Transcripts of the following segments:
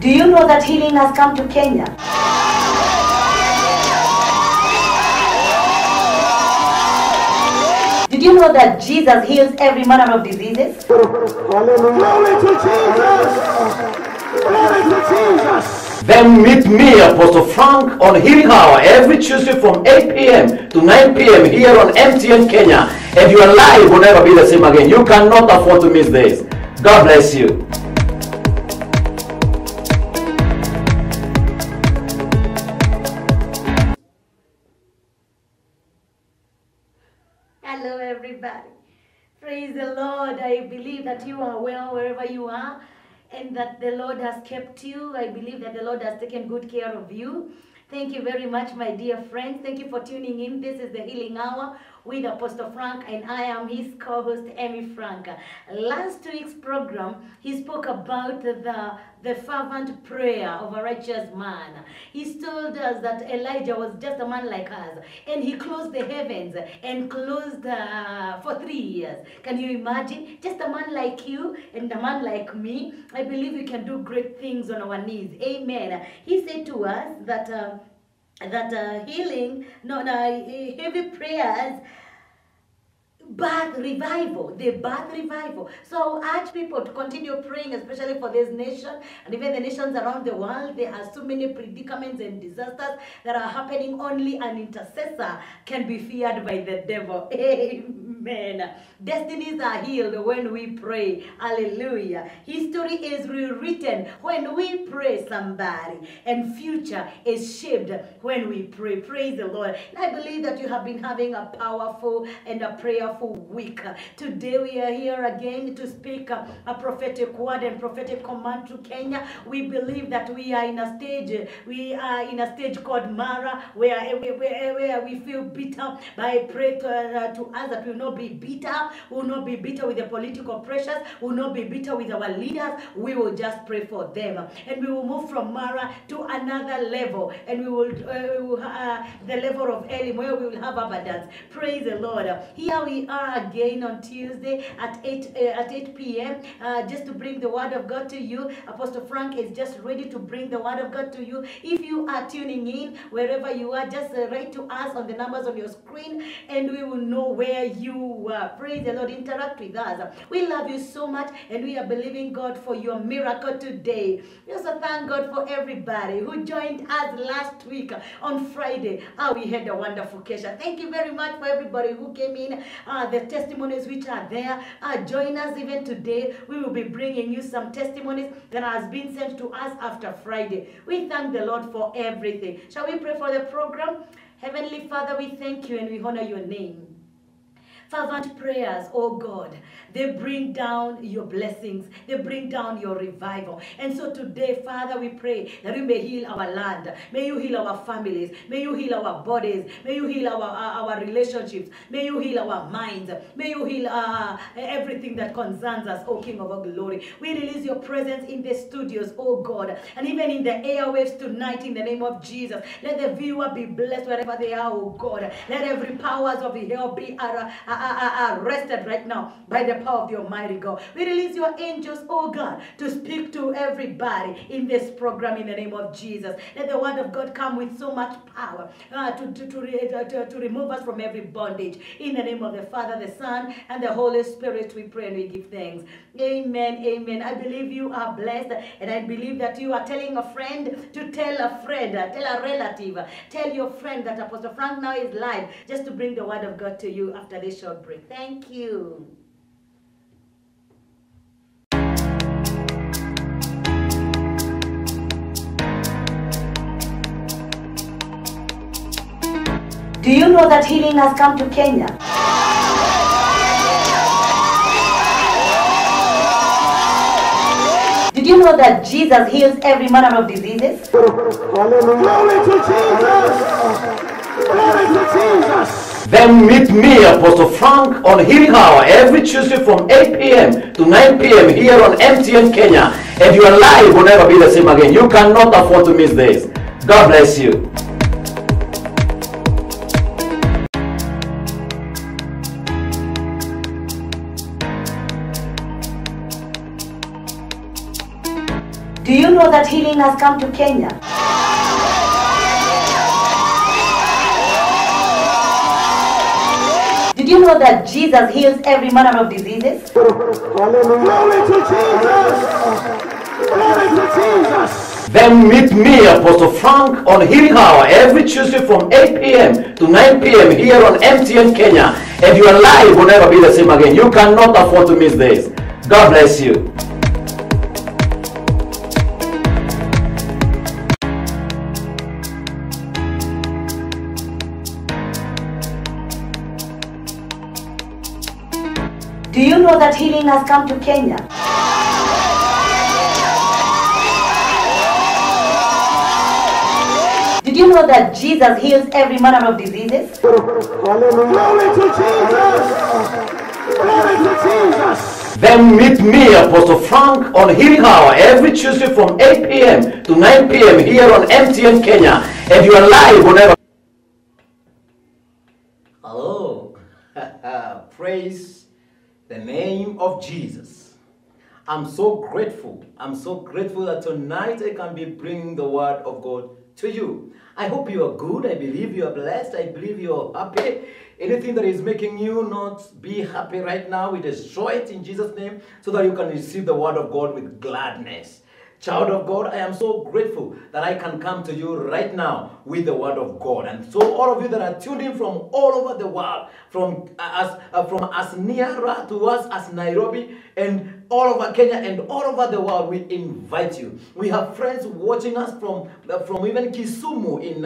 Do you know that healing has come to Kenya? Did you know that Jesus heals every manner of diseases? Glory to Jesus! Glory to Jesus! Then meet me, Apostle Frank, on Healing Hour every Tuesday from 8 p.m. to 9 p.m. here on MTN Kenya. And your life will never be the same again. You cannot afford to miss this. God bless you. Hello everybody. Praise the Lord. I believe that you are well wherever you are and that the Lord has kept you. I believe that the Lord has taken good care of you. Thank you very much, my dear friends. Thank you for tuning in. This is the Healing Hour with Apostle Frank, and I am his co-host, Amy Frank. Last week's program, he spoke about the fervent prayer of a righteous man. He told us that Elijah was just a man like us, and he closed the heavens and closed for 3 years. Can you imagine? Just a man like you and a man like me. I believe we can do great things on our knees. Amen. He said to us that heavy prayers birth revival. They birth revival. So I urge people to continue praying, especially for this nation and even the nations around the world. There are so many predicaments and disasters that are happening. Only an intercessor can be feared by the devil. Amen. Destinies are healed when we pray. Hallelujah. History is rewritten when we pray, somebody. And future is shaped when we pray. Praise the Lord. And I believe that you have been having a powerful and a prayerful week. Today we are here again to speak a prophetic word and prophetic command to Kenya. We believe that we are in a stage called Mara, where we feel bitter. But I pray to us that we will not be bitter. We will not be bitter with the political pressures. We will not be bitter with our leaders. We will just pray for them, and we will move from Mara to another level, and we will the level of Elim, where we will have abundance. Praise the Lord. Here we are again on Tuesday at 8 p.m. Just to bring the word of God to you. Apostle Frank is just ready to bring the word of God to you. If you are tuning in, wherever you are, just write to us on the numbers on your screen, and we will know where you are. Praise the Lord. Interact with us. We love you so much, and we are believing God for your miracle today. We also thank God for everybody who joined us last week on Friday. We had a wonderful occasion. Thank you very much for everybody who came in. The testimonies which are there. Join us even today. We will be bringing you some testimonies that has been sent to us after Friday. We thank the Lord for everything. Shall we pray for the program? Heavenly Father, we thank you and we honor your name. Fervent prayers, oh God, they bring down your blessings. They bring down your revival. And so today, Father, we pray that you may heal our land. May you heal our families. May you heal our bodies. May you heal our relationships. May you heal our minds. May you heal everything that concerns us, oh King of all glory. We release your presence in the studios, oh God, and even in the airwaves tonight in the name of Jesus. Let the viewer be blessed wherever they are, oh God. Let every powers of the hell be arrested right now by the power of the Almighty God. We release your angels, oh God, to speak to everybody in this program in the name of Jesus. Let the word of God come with so much power to remove us from every bondage. In the name of the Father, the Son, and the Holy Spirit, we pray and we give thanks. Amen. Amen. I believe you are blessed, and I believe that you are telling a friend to tell a friend, tell a relative, tell your friend that Apostle Frank now is live, just to bring the word of God to you after this short break. Thank you. Do you know that healing has come to Kenya? Did you know that Jesus heals every manner of diseases? Glory to Jesus! Glory to Jesus! Then meet me, Apostle Frank, on Healing Hour every Tuesday from 8 p.m. to 9 p.m. here on MTN Kenya. And your life will never be the same again. You cannot afford to miss this. God bless you. Do Do you know that healing has come to Kenya? Did you know that Jesus heals every manner of diseases? Glory to Jesus! Glory to Jesus! Then meet me, Apostle Frank, on Healing Hour every Tuesday from 8 p.m. to 9 p.m. here on MTN Kenya. And your life will never be the same again. You cannot afford to miss this. God bless you. Do you know that healing has come to Kenya? Did you know that Jesus heals every manner of diseases? Glory to Jesus! Glory to Jesus! Then meet me, Apostle Frank, on Healing Hour every Tuesday from 8 p.m. to 9 p.m. here on MTN Kenya. And your life will never... Hello. Praise the name of Jesus. I'm so grateful. I'm so grateful that tonight I can be bringing the word of God to you. I hope you are good. I believe you are blessed. I believe you are happy. Anything that is making you not be happy right now, we destroy it in Jesus' name so that you can receive the word of God with gladness. Child of God, I am so grateful that I can come to you right now with the word of God. And so all of you that are tuned in from all over the world, from as near to us as Nairobi and all over Kenya and all over the world, we invite you. We have friends watching us from even Kisumu in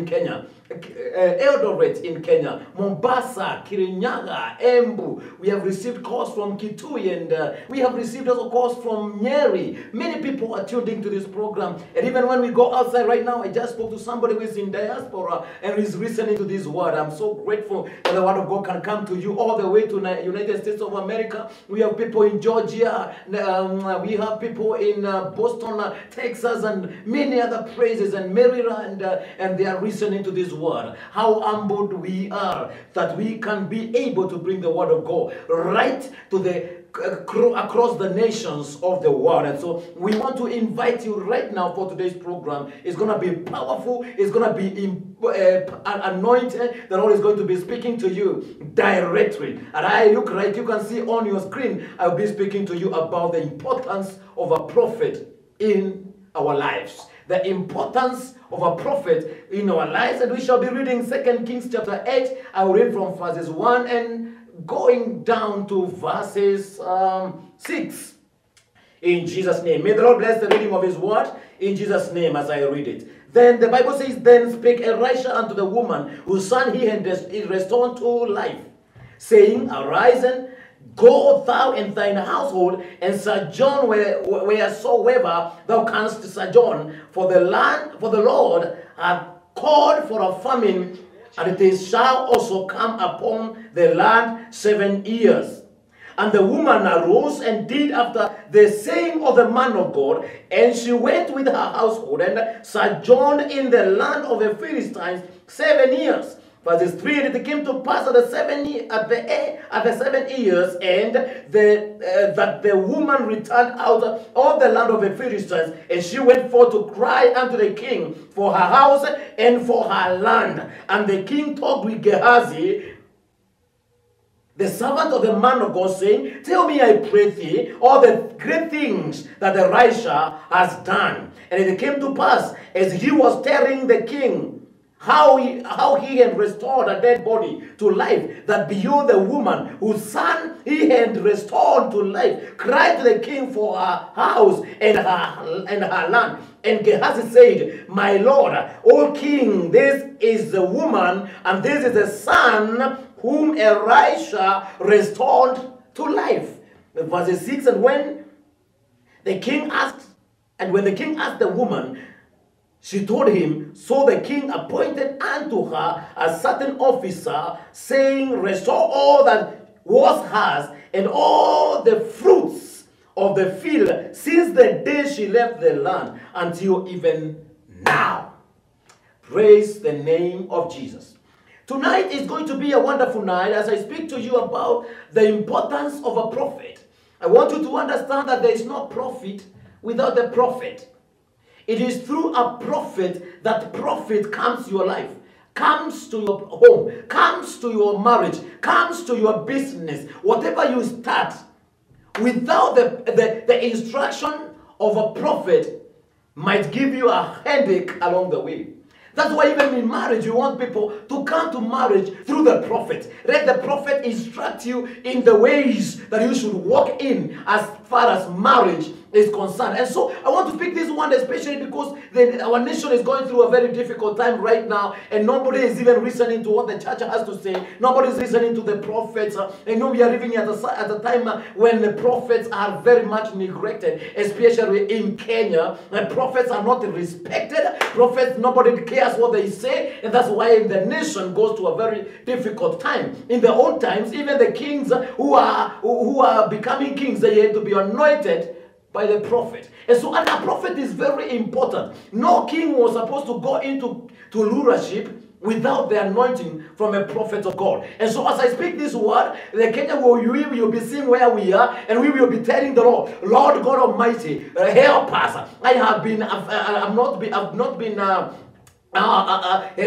Kenya, Eldoret in Kenya, Mombasa, Kirinyaga, Embu. We have received calls from Kitui, and we have received also calls from Nyeri. Many people are tuned into this program, and even when we go outside right now, I just spoke to somebody who is in diaspora and is listening to this word. I'm so grateful that the word of God can come to you all the way to United States of America. We have people in Georgia, we have people in Boston, Texas, and many other places, and Maryland, and they are listening to this word. How humbled we are that we can be able to bring the word of God right to the across the nations of the world. And so we want to invite you right now for today's program. It's going to be powerful. It's going to be anointed. The Lord is going to be speaking to you directly. And I look right, you can see on your screen, I'll be speaking to you about the importance of a prophet in our lives. The importance of a prophet in our lives. And we shall be reading 2 Kings chapter 8. I will read from verses 1 and going down to verses 6. In Jesus' name. May the Lord bless the reading of his word in Jesus' name as I read it. Then the Bible says, Then spake Elisha unto the woman whose son he had restored to life, saying, Arise and go thou and thine household, and sojourn wheresoever thou canst sojourn, for the Lord hath called for a famine, and it shall also come upon the land 7 years. And the woman arose and did after the saying of the man of God, and she went with her household and sojourned in the land of the Philistines 7 years. Verses 3, and it came to pass at the 7 years, and that the woman returned out of the land of the Philistines, and she went forth to cry unto the king for her house and for her land. And the king talked with Gehazi, the servant of the man of God, saying, Tell me, I pray thee, all the great things that Elisha has done. And it came to pass, as he was telling the king how he had restored a dead body to life, that behold, the woman whose son he had restored to life cried to the king for her house and her land. And Gehazi said, My lord, O king, this is the woman, and this is the son whom Elisha restored to life. Verse 6, and when the king asked the woman, she told him. So the king appointed unto her a certain officer, saying, Restore all that was hers, and all the fruits of the field, since the day she left the land until even now. Praise the name of Jesus. Tonight is going to be a wonderful night as I speak to you about the importance of a prophet. I want you to understand that there is no prophet without a prophet. It is through a prophet that prophet comes to your life, comes to your home, comes to your marriage, comes to your business. Whatever you start, without the instruction of a prophet, might give you a headache along the way. That's why even in marriage, you want people to come to marriage through the prophet. Let the prophet instruct you in the ways that you should walk in as far as marriage is concerned. And so I want to pick this one especially because our nation is going through a very difficult time right now, and nobody is even listening to what the church has to say. Nobody is listening to the prophets. And we are living at a time when the prophets are very much neglected, especially in Kenya. The prophets are not respected. Prophets, nobody cares what they say, and that's why the nation goes to a very difficult time. In the old times, even the kings who are becoming kings, they had to be anointed by the prophet. And so a prophet is very important. No king was supposed to go into rulership without the anointing from a prophet of God. And so as I speak this word, the Kenya will be seeing where we are, and we will be telling the Lord, Lord God Almighty, help us. I've not been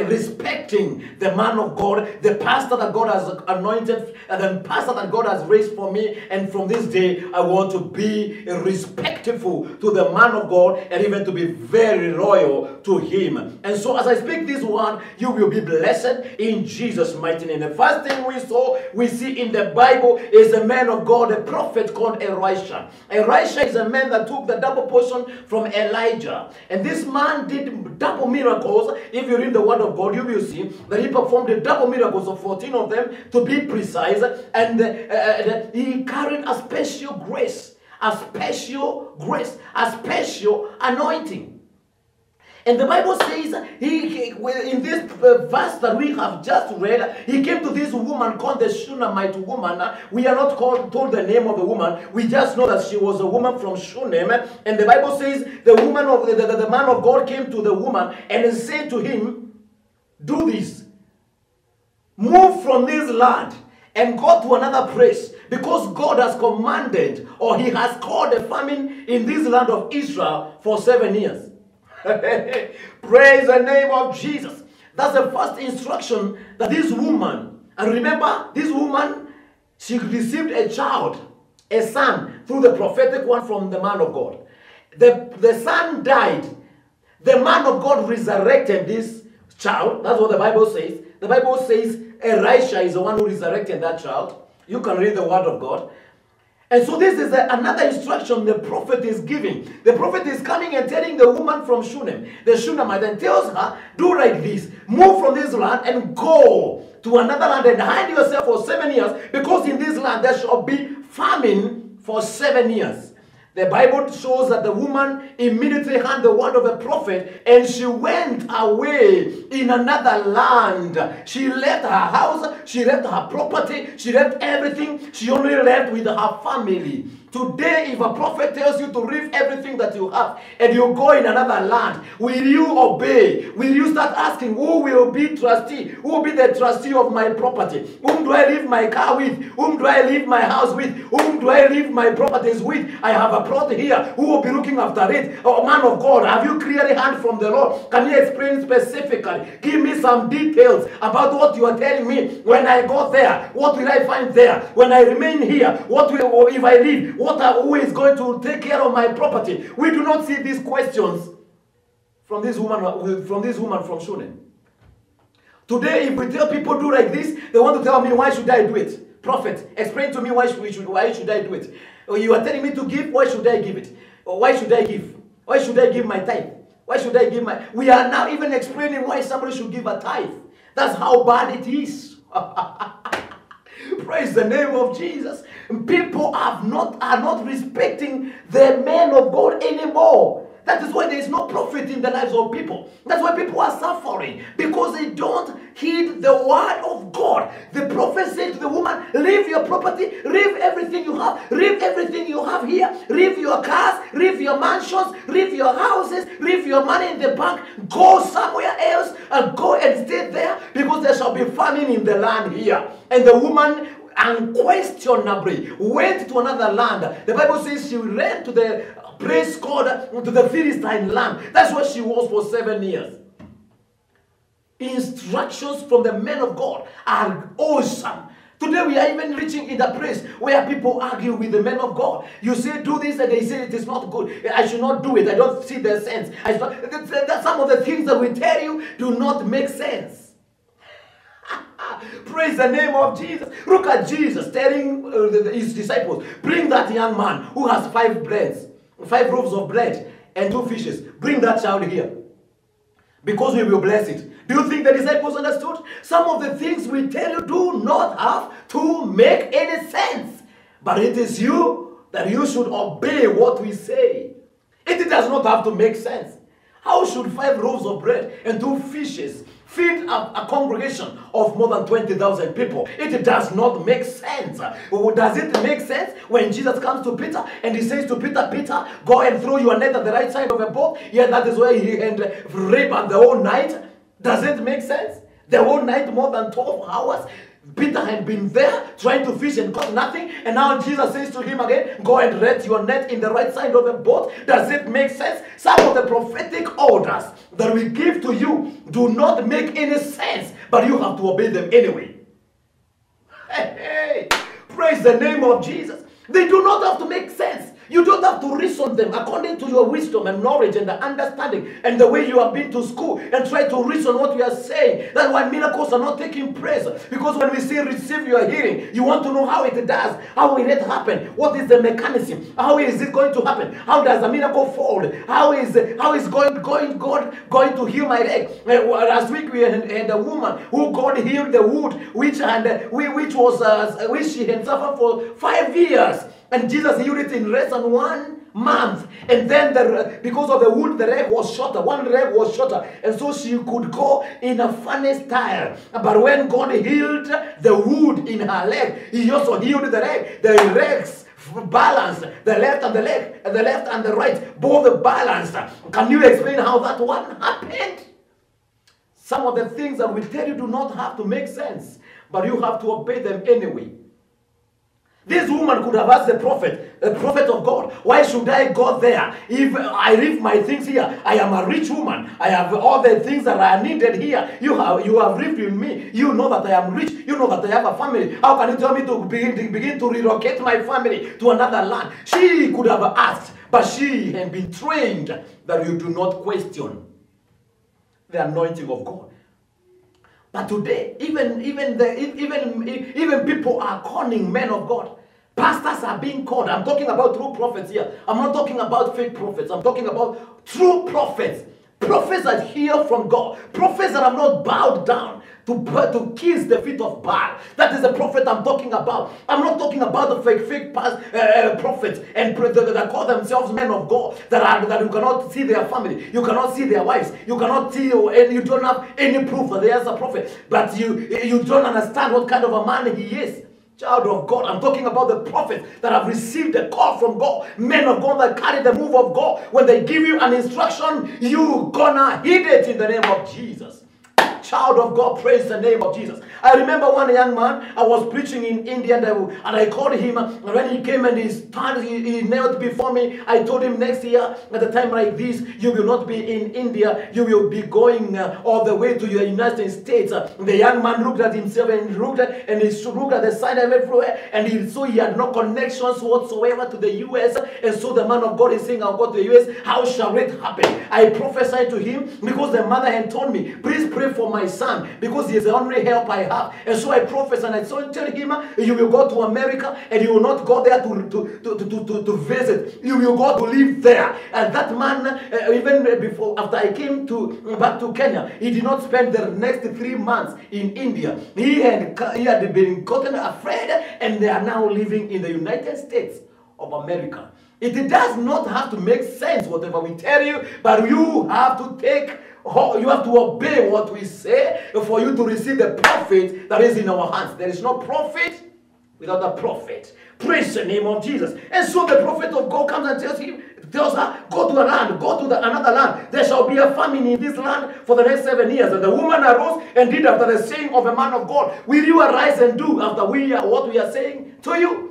respecting the man of God, the pastor that God has anointed, and the pastor that God has raised for me. And from this day, I want to be respectful to the man of God, and even to be very loyal to him. And so as I speak this one, you will be blessed in Jesus' mighty name. The first thing we see in the Bible is a man of God, a prophet called Elisha. Elisha is a man that took the double portion from Elijah. And this man did double miracles. If you read the word of God, you will see that he performed the double miracles of 14 of them, to be precise, and he carried a special grace, a special anointing. And the Bible says, in this verse that we have just read, he came to this woman called the Shunammite woman. We are not told the name of the woman. We just know that she was a woman from Shunem. And the Bible says the woman of the man of God came to the woman and said to him, do this. Move from this land and go to another place, because God has commanded, or he has called a famine in this land of Israel for 7 years. Praise the name of Jesus. That's the first instruction that this woman, and remember, this woman, she received a child, a son, through the prophetic one from the man of God. The son died. The man of God resurrected this child. That's what the Bible says. The Bible says Elisha is the one who resurrected that child. You can read the word of God. And so this is another instruction the prophet is giving. The prophet is coming and telling the woman from Shunem, the Shunammite, and tells her, do like this. Move from this land and go to another land and hide yourself for 7 years, because in this land there shall be famine for 7 years. The Bible shows that the woman immediately heard the word of the prophet, and she went away in another land. She left her house, she left her property, she left everything. She only left with her family. Today, if a prophet tells you to leave everything that you have and you go in another land, will you obey? Will you start asking, who will be trustee? Who will be the trustee of my property? Whom do I leave my car with? Whom do I leave my house with? Whom do I leave my properties with? I have a plot here. Who will be looking after it? Oh, man of God, have you clearly heard from the Lord? Can you explain specifically? Give me some details about what you are telling me. When I go there, what will I find there? When I remain here, what will, or if I leave, who is going to take care of my property? We do not see these questions from this woman from Shunem. Today, if we tell people do like this, they want to tell me, why should I do it? Prophet, explain to me why should I do it? Or you are telling me to give, why should I give it? Or why should I give? Why should I give my tithe? Why should I give my... We are now even explaining why somebody should give a tithe. That's how bad it is. Praise the name of Jesus. People are not respecting the man of God anymore. That is why there is no profit in the lives of people. That's why people are suffering, because they don't heed the word of God. The prophet said to the woman, leave your property, leave everything you have, leave everything you have here, leave your cars, leave your mansions, leave your houses, leave your money in the bank, go somewhere else and go and stay there, because there shall be famine in the land here. And the woman unquestionably went to another land. The Bible says she ran to the praise God, to the Philistine land. That's where she was for 7 years. Instructions from the men of God are awesome. Today we are even reaching in the place where people argue with the men of God. You say do this and they say it is not good. I should not do it. I don't see the sense. Some of the things that we tell you do not make sense. Praise the name of Jesus. Look at Jesus telling his disciples, bring that young man who has 5 loaves of bread and 2 fishes. Bring that child here, because we will bless it. Do you think the disciples understood? Some of the things we tell you do not have to make any sense. But it is you that you should obey what we say. It does not have to make sense. How should 5 loaves of bread and 2 fishes feed a congregation of more than 20,000 people? It does not make sense. Does it make sense when Jesus comes to Peter and he says to Peter, Peter, go and throw your net at the right side of a boat? Yeah, that is where he and labored the whole night. Does it make sense? The whole night, more than 12 hours. Peter had been there trying to fish and caught nothing, and now Jesus says to him again, go and let your net in the right side of the boat. Does it make sense? Some of the prophetic orders that we give to you do not make any sense, but you have to obey them anyway. Hey, praise the name of Jesus. They do not have to make sense. You don't have to reason them according to your wisdom and knowledge and the understanding and the way you have been to school and try to reason what we are saying. That's why miracles are not taking place. Because when we say receive your healing, you want to know how it does. How will it happen? What is the mechanism? How is it going to happen? How does a miracle fall? How is God going to heal my leg? Last week we had a woman who God healed the wound which she had suffered for 5 years. And Jesus healed it in less than 1 month. And then because of the wound, the leg was shorter. One leg was shorter. And so she could go in a funny style. But when God healed the wound in her leg, he also healed the leg. The legs balanced. The left and the leg, and the left and the right, both balanced. Can you explain how that one happened? Some of the things that we tell you do not have to make sense, but you have to obey them anyway. This woman could have asked the prophet of God, why should I go there? If I leave my things here, I am a rich woman. I have all the things that are needed here. You have lived with me. You know that I am rich. You know that I have a family. How can you tell me to begin to relocate my family to another land? She could have asked, but she had been trained that you do not question the anointing of God. But today, even people are calling men of God. Pastors are being called. I'm talking about true prophets here. I'm not talking about fake prophets. I'm talking about true prophets. Prophets that hear from God. Prophets that have not bowed down to kiss the feet of Baal. That is the prophet I'm talking about. I'm not talking about the fake prophets and that call themselves men of God, that you cannot see their family, you cannot see their wives, you cannot see, and you don't have any proof that they are a prophet, but you don't understand what kind of a man he is. Child of God, I'm talking about the prophets that have received a call from God. Men of God that carry the move of God. When they give you an instruction, you gonna heed it in the name of Jesus. Child of God, praise the name of Jesus. I remember one young man, I was preaching in India and I called him, and when he came and he knelt before me, I told him next year at a time like this, you will not be in India, you will be going all the way to the United States. The young man looked at himself and he looked at the side of everywhere, and he saw he had no connections whatsoever to the US. And so the man of God is saying, I'll go to the US. How shall it happen? I prophesied to him because the mother had told me, please pray for my son because he is the only help I have. And so I prophesied and I told him, you will go to America and you will not go there to visit. You will go to live there. And that man, even before, after I came back to Kenya, he did not spend the next 3 months in India. He had been gotten afraid, and they are now living in the United States of America. It does not have to make sense whatever we tell you, but you have to obey what we say for you to receive the profit that is in our hands. There is no profit without a prophet. Praise the name of Jesus. And so the prophet of God comes and tells her, go to a land, go to another land. There shall be a famine in this land for the next 7 years. And the woman arose and did after the saying of a man of God. Will you arise and do after what we are saying to you?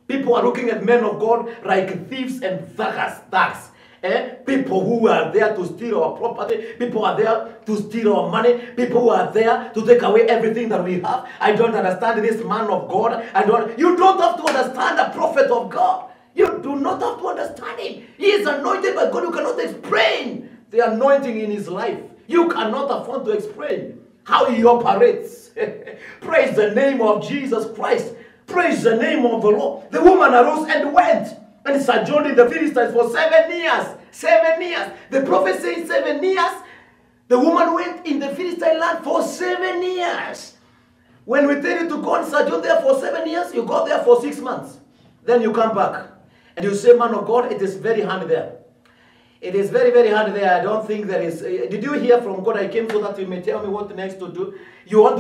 People are looking at men of God like thieves and thugs. People who are there to steal our property. People are there to steal our money. People who are there to take away everything that we have. I don't understand this man of God. You don't have to understand the prophet of God. You do not have to understand him. He is anointed by God. You cannot explain the anointing in his life. You cannot afford to explain how he operates. Praise the name of Jesus Christ. Praise the name of the Lord. The woman arose and went and sojourned in the Philistines for 7 years. 7 years. The prophet says 7 years. The woman went in the Philistine land for 7 years. When we tell you to go and sojourn there for 7 years, you go there for 6 months. Then you come back. And you say, man of God, it is very hard there. It is very, very hard there. I don't think there is. Did you hear from God? I came so that you may tell me what next to do. You want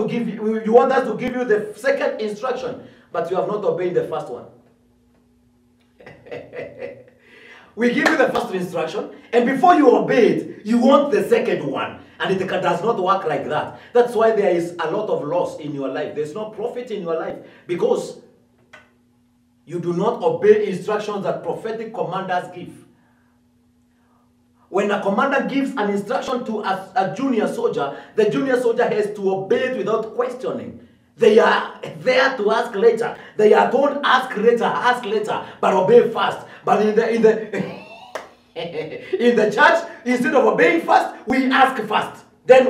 us to give you the second instruction, but you have not obeyed the first one. We give you the first instruction, and before you obey it, you want the second one. And it does not work like that. That's why there is a lot of loss in your life. There's no profit in your life because you do not obey instructions that prophetic commanders give. When a commander gives an instruction to a junior soldier, the junior soldier has to obey it without questioning. They are there to ask later. They are told ask later, but obey first. But in the church, instead of obeying first, we ask first. Then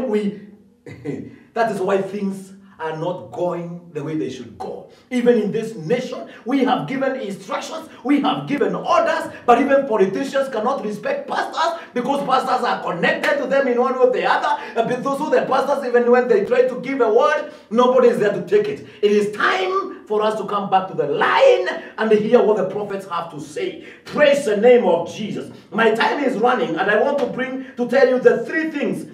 that is why things are not going the way they should go. Even in this nation, we have given instructions, we have given orders, but even politicians cannot respect pastors because pastors are connected to them in one way or the other. And so the pastors, even when they try to give a word, nobody is there to take it. It is time for us to come back to the line and hear what the prophets have to say. Praise the name of Jesus. My time is running, and I want to tell you the 3 things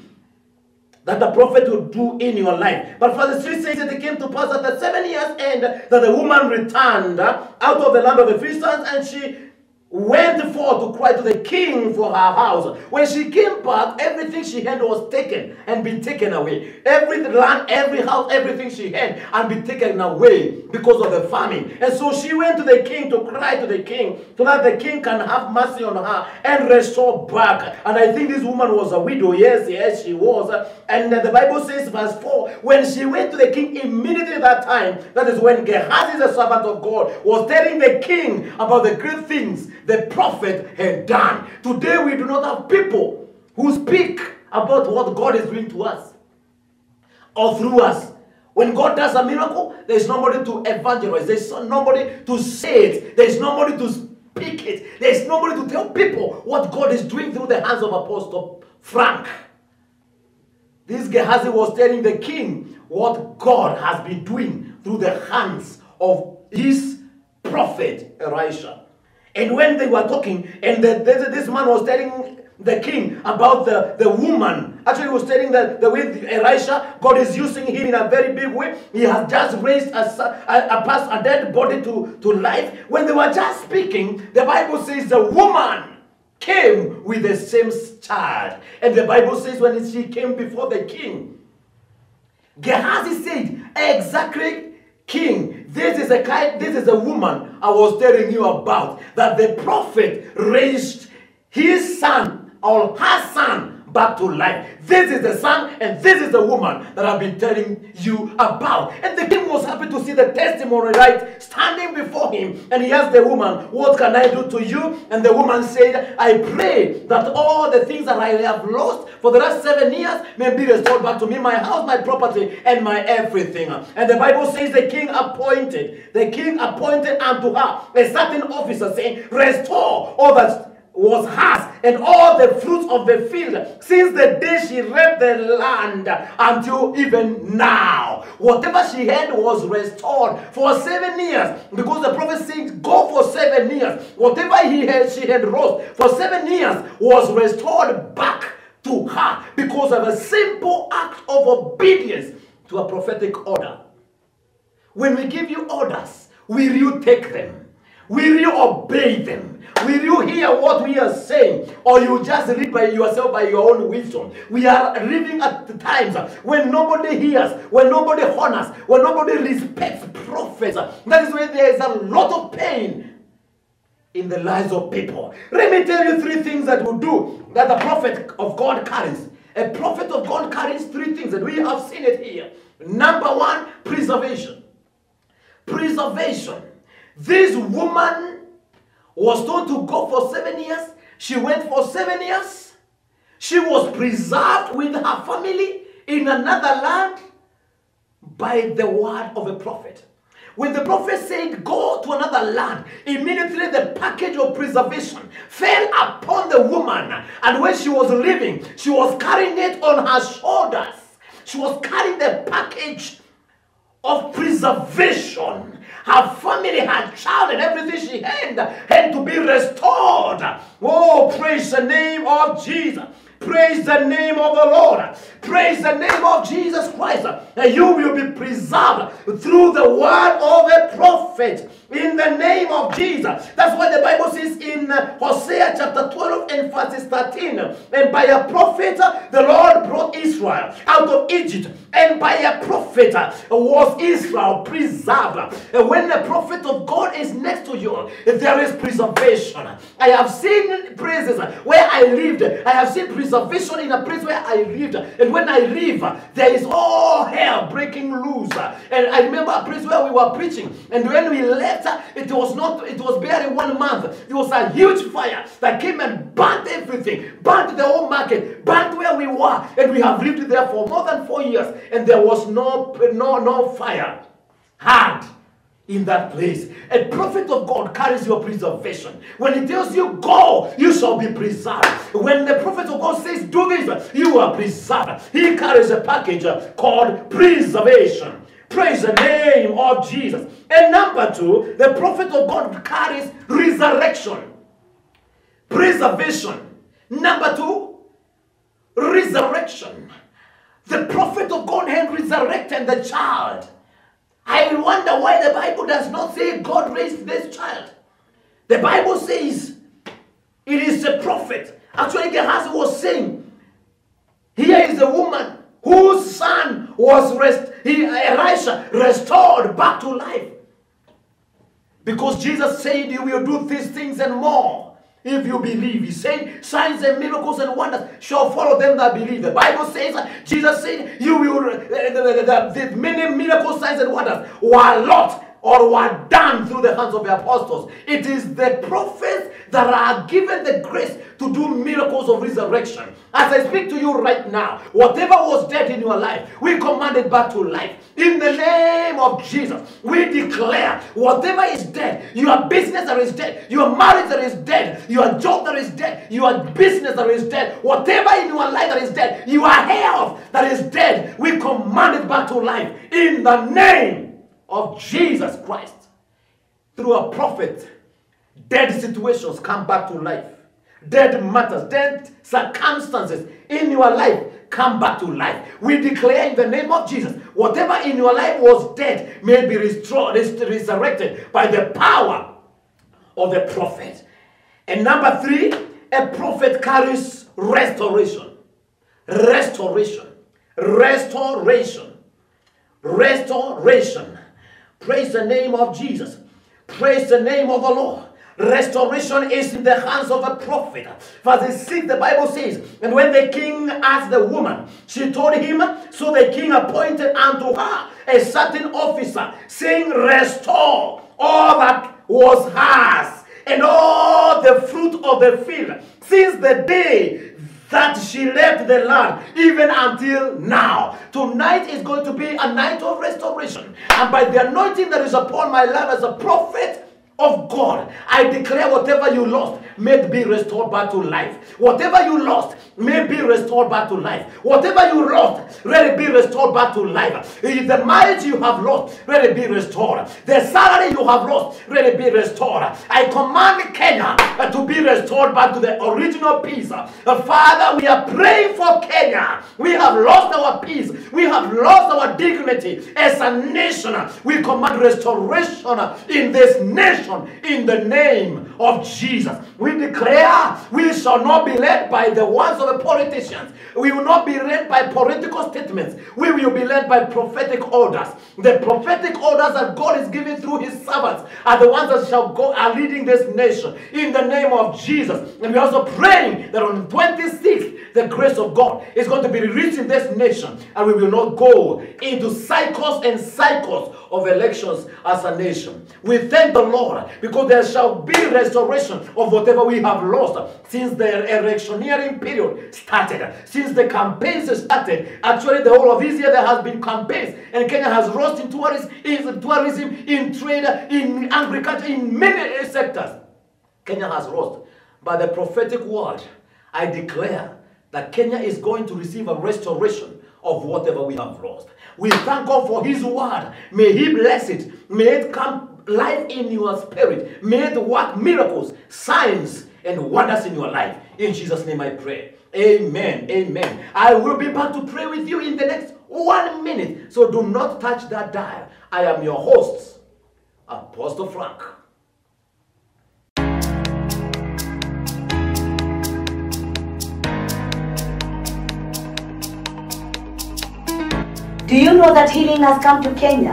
that the prophet will do in your life. But for the 3 says that it came to pass at the 7 years end that the woman returned out of the land of the Philistines, and she went forth to cry to the king for her house. When she came back, everything she had was taken and been taken away. Every land, every house, everything she had and been taken away because of the famine. And so she went to the king to cry to the king so that the king can have mercy on her and restore back. And I think this woman was a widow. Yes, she was. And the Bible says, verse 4, when she went to the king immediately that time, that is when Gehazi, the servant of God, was telling the king about the great things the prophet had done. Today we do not have people who speak about what God is doing to us or through us. When God does a miracle, there is nobody to evangelize. There is nobody to say it. There is nobody to speak it. There is nobody to tell people what God is doing through the hands of Apostle Frank. This Gehazi was telling the king what God has been doing through the hands of his prophet Elisha. And when they were talking, and this man was telling the king about the woman. Actually, he was telling the way Elisha, God is using him in a very big way. He has just raised a dead body to life. When they were just speaking, the Bible says the woman came with the same child. And the Bible says when she came before the king, Gehazi said, exactly, king, this is a woman I was telling you about, that the prophet raised his son or her son back to life. This is the son and this is the woman that I've been telling you about. And the king was happy to see the testimony, right, standing before him. And he asked the woman, what can I do to you? And the woman said, I pray that all the things that I have lost for the last 7 years may be restored back to me, my house, my property, and my everything. And the Bible says the king appointed unto her a certain officer, saying, restore all that was hers and all the fruits of the field since the day she left the land until even now. Whatever she had was restored for 7 years, because the prophet said go for 7 years. Whatever she had lost for 7 years was restored back to her because of a simple act of obedience to a prophetic order. When we give you orders, will you take them? Will you obey them? Will you hear what we are saying? Or you just read by yourself by your own wisdom? We are living at the times when nobody hears, when nobody honors, when nobody respects prophets. That is why there is a lot of pain in the lives of people. Let me tell you 3 things that will do that a prophet of God carries. A prophet of God carries 3 things, and we have seen it here. Number 1, preservation. Preservation. This woman was told to go for 7 years. She went for 7 years. She was preserved with her family in another land by the word of a prophet. When the prophet said, go to another land, immediately the package of preservation fell upon the woman. And when she was leaving, she was carrying it on her shoulders. She was carrying the package of preservation. Her family, her child, and everything she had to be restored. Oh, praise the name of Jesus. Praise the name of the Lord. Praise the name of Jesus Christ. And you will be preserved through the word of a prophet. In the name of Jesus. That's what the Bible says in Hosea chapter 12 and verses 13. And by a prophet, the Lord brought Israel out of Egypt. And by a prophet was Israel preserved. And when the prophet of God is next to you, there is preservation. I have seen places where I lived. I have seen preservation in a place where I lived. And when I leave, there is all hell breaking loose. And I remember a place where we were preaching. And when we left, it was barely 1 month. It was a huge fire that came and burnt everything, burnt the whole market, burnt where we were. And we have lived there for more than 4 years. And there was no fire had in that place. A prophet of God carries your preservation. When he tells you go, you shall be preserved. When the prophet of God says do this, you are preserved. He carries a package called preservation. Praise the name of Jesus. And number 2, the prophet of God carries resurrection. Preservation. Number 2, resurrection. The prophet of God had resurrected the child. I wonder why the Bible does not say God raised this child. The Bible says it is a prophet. Actually, Gehazi was saying, here is a woman whose son was Elisha restored back to life. Because Jesus said you will do these things and more if you believe. He said signs and miracles and wonders shall follow them that believe. The Bible says, Jesus said you will, the many miracles, signs and wonders were not or were done through the hands of the apostles. It is the prophets that are given the grace to do miracles of resurrection. As I speak to you right now, whatever was dead in your life, we command it back to life. In the name of Jesus, we declare whatever is dead, your business that is dead, your marriage that is dead, your job that is dead, your business that is dead, whatever in your life that is dead, your health that is dead, we command it back to life. In the name of Jesus Christ. Through a prophet, dead situations come back to life. Dead matters, dead circumstances in your life come back to life. We declare in the name of Jesus, whatever in your life was dead may be restored, resurrected by the power of the prophet. And number 3, a prophet carries restoration. Restoration. Restoration. Restoration. Praise the name of Jesus. Praise the name of the Lord. Restoration is in the hands of a prophet. Verse 6, the Bible says, and when the king asked the woman, she told him, so the king appointed unto her a certain officer, saying, restore all that was hers, and all the fruit of the field, since the day that she left the land, even until now. Tonight is going to be a night of restoration. And by the anointing that is upon my life as a prophet of God, I declare whatever you lost may be restored back to life. Whatever you lost may be restored back to life. Whatever you lost, let it be restored back to life. If the marriage you have lost, let it be restored. The salary you have lost, let it be restored. I command Kenya to be restored back to the original peace. Father, we are praying for Kenya. We have lost our peace. We have lost our dignity as a nation. We command restoration in this nation. nation in the name of Jesus. We declare we shall not be led by the words of the politicians. We will not be led by political statements. We will be led by prophetic orders. The prophetic orders that God is giving through his servants are the ones that shall go are leading this nation in the name of Jesus. And we're also praying that on the 26th, the grace of God is going to be released in this nation, and we will not go into cycles and cycles of elections as a nation. We thank the Lord because there shall be restoration of whatever we have lost since the electioneering period started, since the campaigns started. Actually, the whole of this year there has been campaigns, and Kenya has rose in tourism, in trade, in agriculture, in many sectors. Kenya has rose. By the prophetic word, I declare that Kenya is going to receive a restoration of whatever we have lost. We thank God for his word. May he bless it. May it come life in your spirit. May it work miracles, signs, and wonders in your life. In Jesus' name I pray. Amen. Amen. I will be back to pray with you in the next 1 minute. So do not touch that dial. I am your host, Apostle Frank. Do you know that healing has come to Kenya?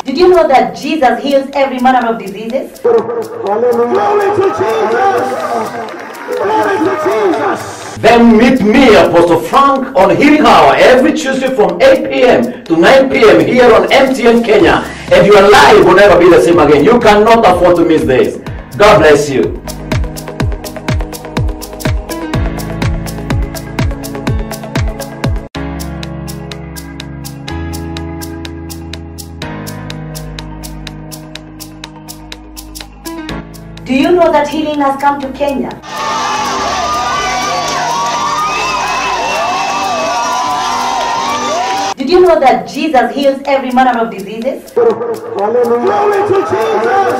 Did you know that Jesus heals every manner of diseases? Glory to Jesus! Glory to Jesus! Then meet me, Apostle Frank, on Healing Hour every Tuesday from 8 p.m. to 9 p.m. here on MTN Kenya. And your life will never be the same again. You cannot afford to miss this. God bless you. Do you know that healing has come to Kenya? Did you know that Jesus heals every manner of diseases? Glory to Jesus!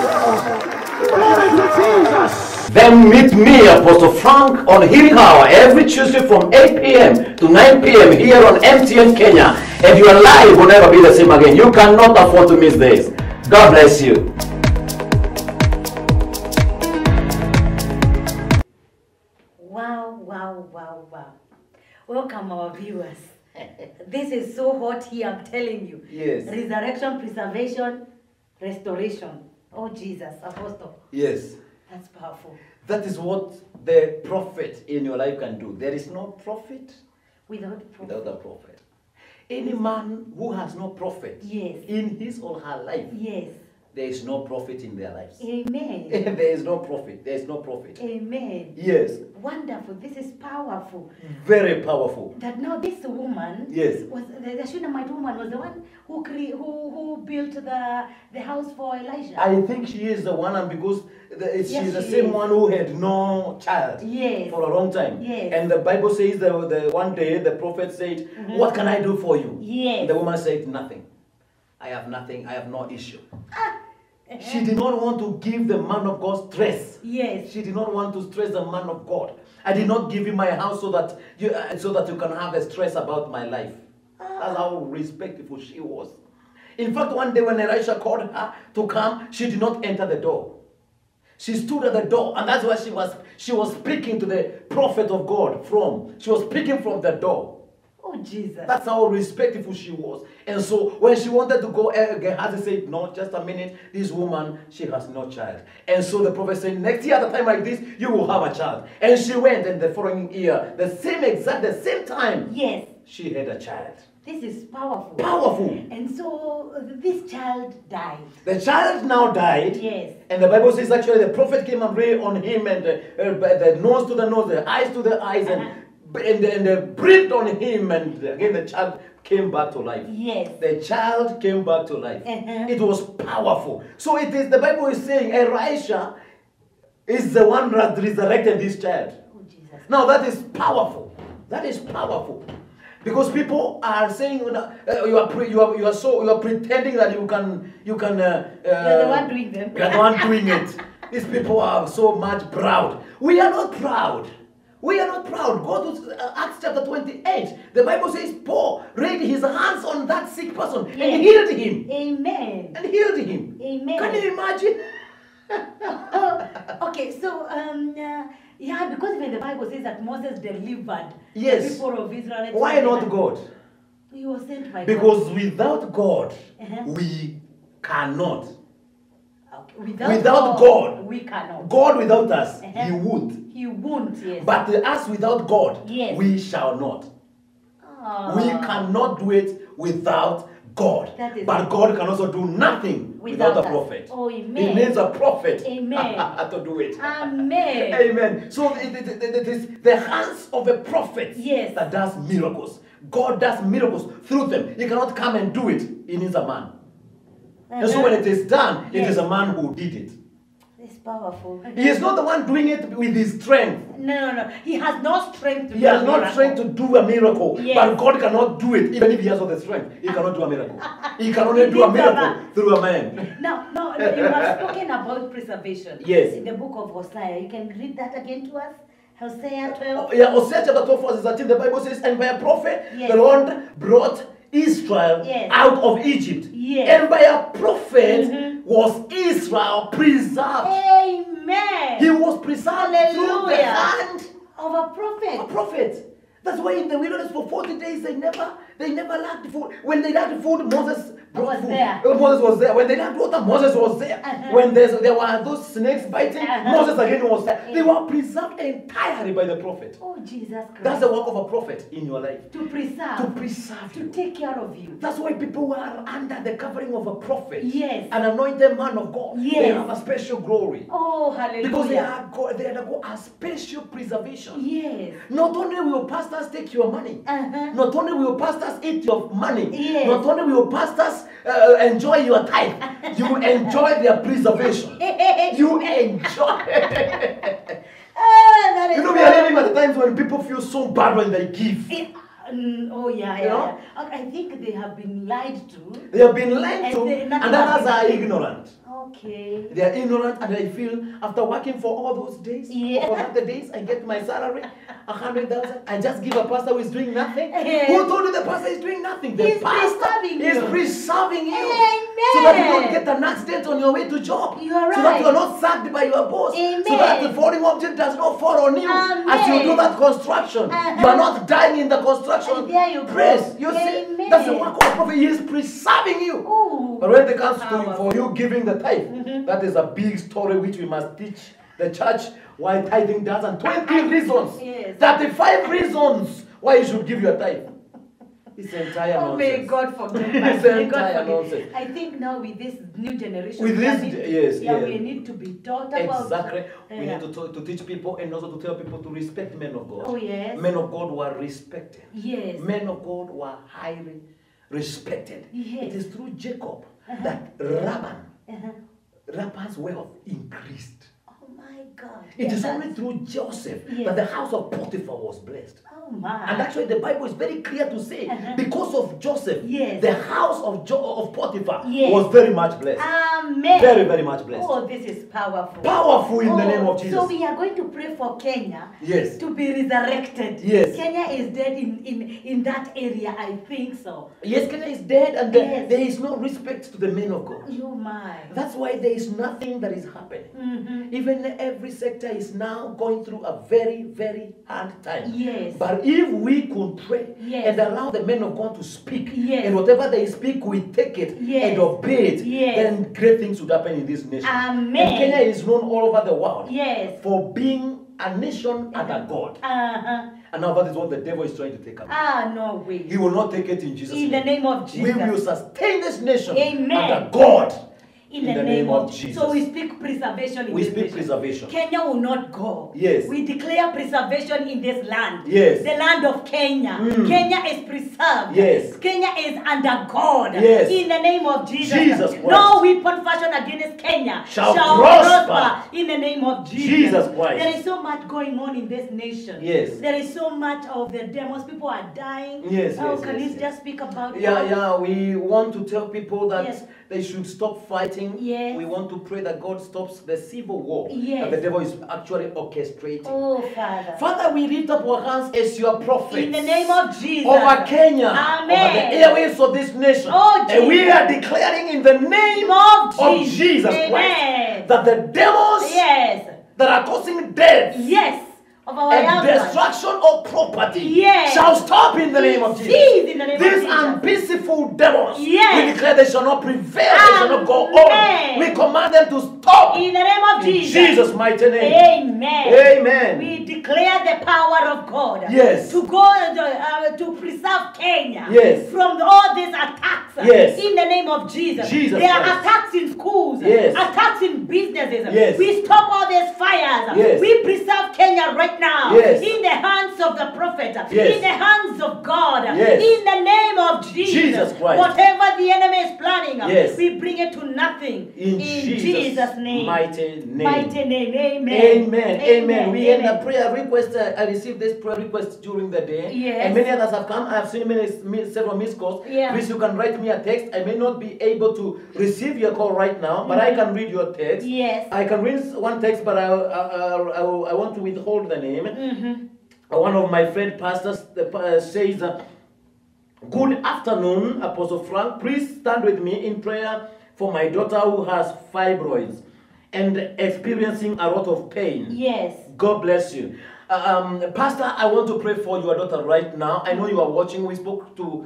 Glory to Jesus! Then meet me, Apostle Frank, on Healing Hour every Tuesday from 8 p.m. to 9 p.m. here on MTN Kenya. And your life will never be the same again. You cannot afford to miss this. God bless you. Wow. Welcome our viewers. This is so hot here, I'm telling you. Yes. Resurrection, preservation, restoration. Oh Jesus, Apostle. Yes. That's powerful. That is what the prophet in your life can do. There is no prophet Without without a prophet. Any man who has no prophet in his or her life, there is no prophet in their lives. Amen. There is no prophet. There is no prophet. Amen. Yes. Wonderful. This is powerful. Very powerful. That now this woman was the Shunammite woman was the one who built the house for Elijah. I think she is the one, and because she's the same one who had no child for a long time. Yes. And the Bible says the one day the prophet said, "What can I do for you?" Yes. And the woman said, "Nothing. I have nothing. I have no issue." She did not want to give the man of God stress. Yes. She did not want to stress the man of God. I did not give you my house so that you can have a stress about my life. That's how respectful she was. In fact, one day when Elisha called her to come, she did not enter the door. She stood at the door, and that's where she was speaking to the prophet of God from. She was speaking from the door. Oh, Jesus. That's how respectful she was. And so when she wanted to go, Gehazi said, "No, just a minute. This woman, she has no child." And so the prophet said, "Next year at a time like this, you will have a child." And she went, and the following year, the same time, she had a child. This is powerful. Powerful. And so this child died. The child now died. Yes. And the Bible says actually the prophet came and prayed on him, and the nose to the nose, the eyes to the eyes, and they breathed on him, and again the child came back to life. Yes. The child came back to life. It was powerful. So it is, the Bible is saying Elisha is the one that resurrected this child. Oh, Jesus. Now that is powerful. That is powerful. Because people are saying you are pretending that you can you're the one doing them. You're the one doing it. These people are so much proud. We are not proud. We are not proud. Go to Acts chapter 28. The Bible says Paul laid his hands on that sick person and healed him. Amen. And healed him. Amen. Can you imagine? Okay, so yeah, because when the Bible says that Moses delivered Yes. the people of Israel. Why not God? He was sent by Because God. without God, Uh-huh. we cannot. Okay, without God, we cannot. God without us, Uh-huh. He would. He won't, yes. But us without God, Yes. we shall not. Ah. We cannot do it without God. That is But it. God can also do nothing without a us. prophet. Oh, He amen. needs a prophet Amen. to do it. Amen. Amen. So it is the hands of a prophet Yes. that does miracles. God does miracles through them. He cannot come and do it. He needs a man. And so when it is done, it Yes. is a man who did it. It's powerful. He is not the one doing it with his strength. No. He has no strength to He do has a not miracle. strength to do a miracle. Yes. But God cannot do it even if he has all the strength. He cannot do a miracle. He can only do a needs a miracle man. through a man. No, you have spoken about preservation. Yes. In the book of Hosea. You can read that again to us? Hosea 12. Yeah, Hosea chapter 12 verse 13, the Bible says, and by a prophet Yes. the Lord brought Israel Yes. out of Egypt. Yes. And by a prophet Mhm. was Israel preserved. Amen. He was preserved through the Hallelujah. hand Of a prophet. a prophet. That's why in the wilderness for 40 days they never lacked food. When they lacked food, Moses brought Was food. there. Moses was there. When they lacked water, Moses was there. Uh-huh. When there were those snakes biting, Uh-huh. Moses again was there. They Yeah. were preserved entirely by the prophet. Oh, Jesus Christ. That's the work of a prophet in your life. to preserve. To preserve To you. take care of you. That's why people are under the covering of a prophet. Yes. An anointed man of God. They Yes. have a special glory. Oh, hallelujah. Because they undergo a special preservation. Yes. Not only will pastors take your money, Uh-huh. not only will pastors eat your money, Yes. not only will pastors enjoy your tithe, you enjoy their preservation. You enjoy. That is You know, we are living at the times when people feel so bad when they give. Oh, yeah. You know? Okay, I think they have been lied to. They have been lied And to, they- and nothing others are happened. ignorant. Okay. They are ignorant and they feel after working for all those days, Yeah. for 100 days, I get my salary, 100,000. I just give a pastor who is doing nothing. Yeah. Who told you the pastor is doing nothing? The He's pastor preserving is you. preserving you. Amen. So that you don't get an accident on your way to job. You are So that right. you are not sacked by your boss. Amen. So that the falling object does not fall on you as you do Amen. that construction. Uh-huh. You are not dying in the construction. And there you go. Praise. You see, Amen. that's the work of a prophet. He is preserving you. Ooh. But when it comes to Powerful. for you giving the tithe, that is a big story which we must teach the church why tithing does, and 20 reasons, Yes. 35 reasons why you should give your tithe. It's entire Oh, may nonsense. God forgive It's us. May entire God forgive. nonsense. I think now with this new generation, With we this- need- yes, yeah, yeah. we need to be taught about. Exactly. We Yeah. need to teach people and also to tell people to respect men of God. Oh, yes. Men of God were respected. Yes. Men of God were highly respected. Yes. It is through Jacob Uh-huh. that Uh-huh. Laban's wealth increased. Oh my God. It is Yeah, only through Joseph Yes. that the house of Potiphar was blessed. Oh my. And actually, the Bible is very clear to say, Uh-huh. because of Joseph, Yes. the house of Potiphar Yes. was very much blessed. Amen. Very, very much blessed. Oh, this is powerful. Powerful in the name of Jesus. So we are going to pray for Kenya Yes. to be resurrected. Yes. Kenya is dead in that area, I think so. Yes, Kenya is dead, and Yes. there is no respect to the men of God. Oh my. That's why there is nothing that is happening. Mhm. Even every sector is now going through a very, very hard time. Yes. But if we could pray Yes. and allow the men of God to speak, Yes. and whatever they speak, we take it Yes. and obey it, Yes. then great things would happen in this nation. Amen. And Kenya is known all over the world Yes. for being a nation under God. Uh-huh. And now that is what the devil is trying to take away. Ah, no way. He will not take it in Jesus' In the name of We Jesus. will sustain this nation Amen. under God. In the name of Jesus. So we speak preservation in We this speak nation. preservation. Kenya will not go. Yes. We declare preservation in this land. Yes. The land of Kenya. Mm. Kenya is preserved. Yes. Kenya is under God. Yes. In the name of Jesus. Jesus Christ. No weapon fashioned against Kenya Shall prosper. in the name of Jesus. Jesus Christ. There is so much going on in this nation. Yes. There is so much of the demons. People are dying. Yes, Oh, yes, can yes, you yes. just speak about Yeah, that? yeah. We want to tell people that Yes. they should stop fighting. Yes. We want to pray that God stops the civil war Yes. that the devil is actually orchestrating. Oh, Father. Father, we lift up our hands as your prophets. In the name of Jesus. Over Kenya, Amen. over the airways of this nation. Oh, and we Jesus. are declaring in the name Of of Jesus. Jesus Amen. Christ that the devils Yes. that are causing death Yes. Of our and young ones. destruction of property Yes. shall stop in the name of Jesus. Cease in the name of These Jesus. unpeaceful devils, Yes. we declare they shall not prevail, they shall not go on. Amen. We command them to stop In the name of in Jesus. Jesus' mighty name. Amen. Amen. We declare the power of God. Yes. To go to preserve Kenya. Yes. From all these attacks. Yes. In the name of Jesus. Jesus There are Christ. attacks in schools. Yes. Attacks in businesses. Yes. We stop all these fires. Yes. We preserve Kenya right now. Yes. In the hands of the prophet. Yes. In the hands of God. Yes. In the name of Jesus. Jesus Christ. Whatever the enemy is planning. Yes. We bring it to nothing. In Jesus' name. mighty name. Mighty name. Amen. Amen. Amen. We had a Amen. prayer request. I received this prayer request during the day. Yes. And many others have come. I have seen several missed calls. Yeah. Please, you can write me a text. I may not be able to receive your call right now, but I can read your text. Yes. I can read one text, but I want to withhold the name. Mm-hmm. One of my friend pastors says, "Good afternoon, Apostle Frank. Please stand with me in prayer for my daughter who has fibroids and experiencing a lot of pain." Yes. God bless you. Pastor, I want to pray for your daughter right now. I know you are watching. I spoke to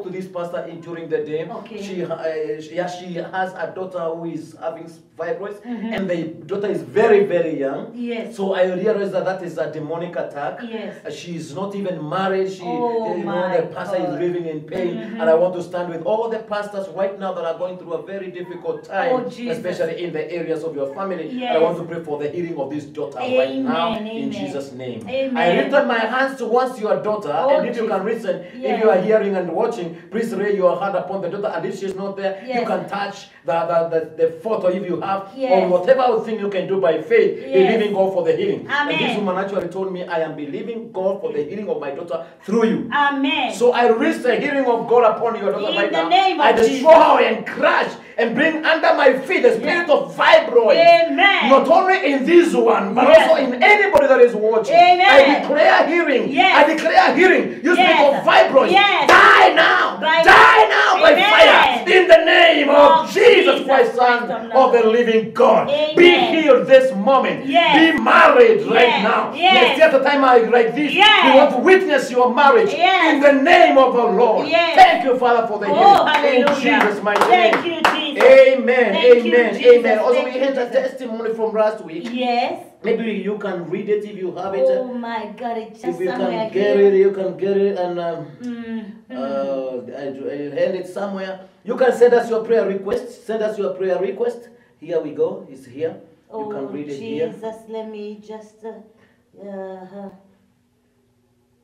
this pastor during the day. Okay. She has a daughter who is having fibroids, and the daughter is very, very young. Yes. So I realized that is a demonic attack. Yes. She is not even married. Oh, my the pastor is God. living in pain, and I want to stand with all the pastors right now that are going through a very difficult time, Oh, Jesus. especially in the areas of your family. Yes. And I want to pray for the healing of this daughter right now Amen, in amen. Jesus' name. Amen. I lift up my hands towards your daughter, Oh, and if you can Jesus. listen, Yes. if you are hearing and watching, please lay your hand upon the daughter, and if she's not there, you Yes. can touch the photo if you have, Yes. or whatever thing you can do by faith, Yes. believing God for the healing. Amen. And this woman actually told me, I am believing God for the healing of my daughter through you. Amen. So I release the healing of God upon your daughter In right the now. name of I destroy Jesus. and crash and bring under my feet the spirit of fibroids. Amen. Not only in this one, but Yes. also in anybody that is watching. Amen. I declare healing. Yes. I declare healing. You Yes. speak of fibroids. Yes. Die now. By- Die now by Amen. fire. In the name of Of Jesus Jesus Christ, Son Christ of the living God. Amen. Be healed this moment. Yes. Be married right Yes. now. Yes. Let's see at a time like this. Yes. We want to witness your marriage Yes. in the name of the Lord. Yes. Thank you, Father, for the Oh, healing. hallelujah. In Jesus' mighty Thank name. you, Jesus. Amen. Thank you, Amen. Jesus. Amen. Also, Thank we you, had a Jesus. testimony from last week. Yes. Maybe you can read it if you have it. Oh my God, it's just If you somewhere can get here. it, you can get it, and Mm. I held it somewhere. You can send us your prayer request. Send us your prayer request. Here we go. It's here. You can read it here. Jesus, let me just.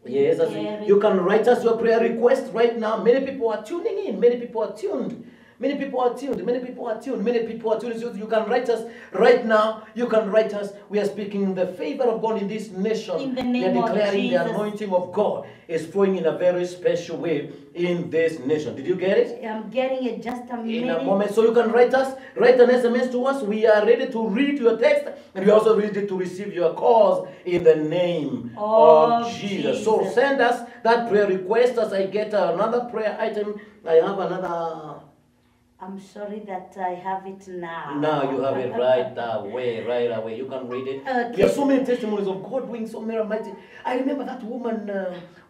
Yes, you can write us your prayer request right now. Many people are tuning in. Many people are tuned. Many people are tuned. Many people are tuned. Many people are tuned. So you can write us right now. You can write us. We are speaking the favor of God in this nation. In the we name are of declaring the Jesus. anointing of God is flowing in a very special way in this nation. Did you get it? I'm getting it just a minute. In a moment. So you can write us, write an SMS to us. We are ready to read your text, and we are also ready to receive your calls in the name of Jesus. So Jesus. send us that prayer request as I get another prayer item. I have another. I'm sorry that I have it now. Now you have it right away. You can read it. Okay. There are so many testimonies of God doing so many mighty. I remember that woman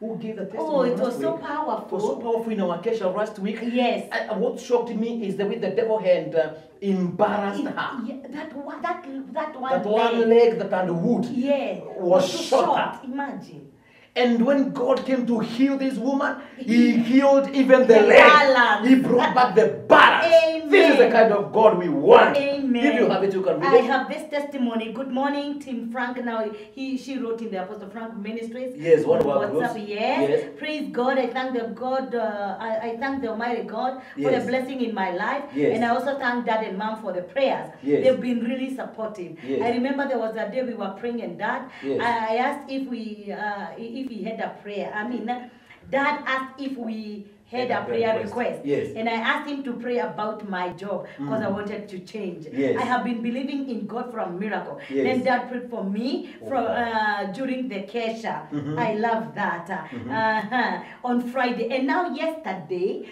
who gave the testimony. Oh, it was last so week. powerful. It was so powerful in our occasion last week. Yes. And what shocked me is the way the devil had embarrassed her. Yeah, that one That one leg that and wood Yeah. was too shot. Imagine. And when God came to heal this woman, He healed even the The leg. balance. He brought back the balance. Amen. This is the kind of God we want. Amen. If you have it, you can read I it. have this testimony. Good morning, Tim Frank. Now she wrote in the Apostle Frank Ministries. Yes, one of our WhatsApp. groups. Yes. Yes. Praise God. I thank the God. I thank the Almighty God for Yes. the blessing in my life. Yes. And I also thank Dad and Mom for the prayers. Yes. They've been really supportive. Yes. I remember there was a day we were praying, and Dad, Yes. I asked if he had a prayer. I mean, Dad asked if we had a prayer request. Yes. And I asked him to pray about my job because I wanted to change. Yes. I have been believing in God for a miracle. Yes. Then Dad prayed for me during the Kesha. I love that. On Friday. And now yesterday,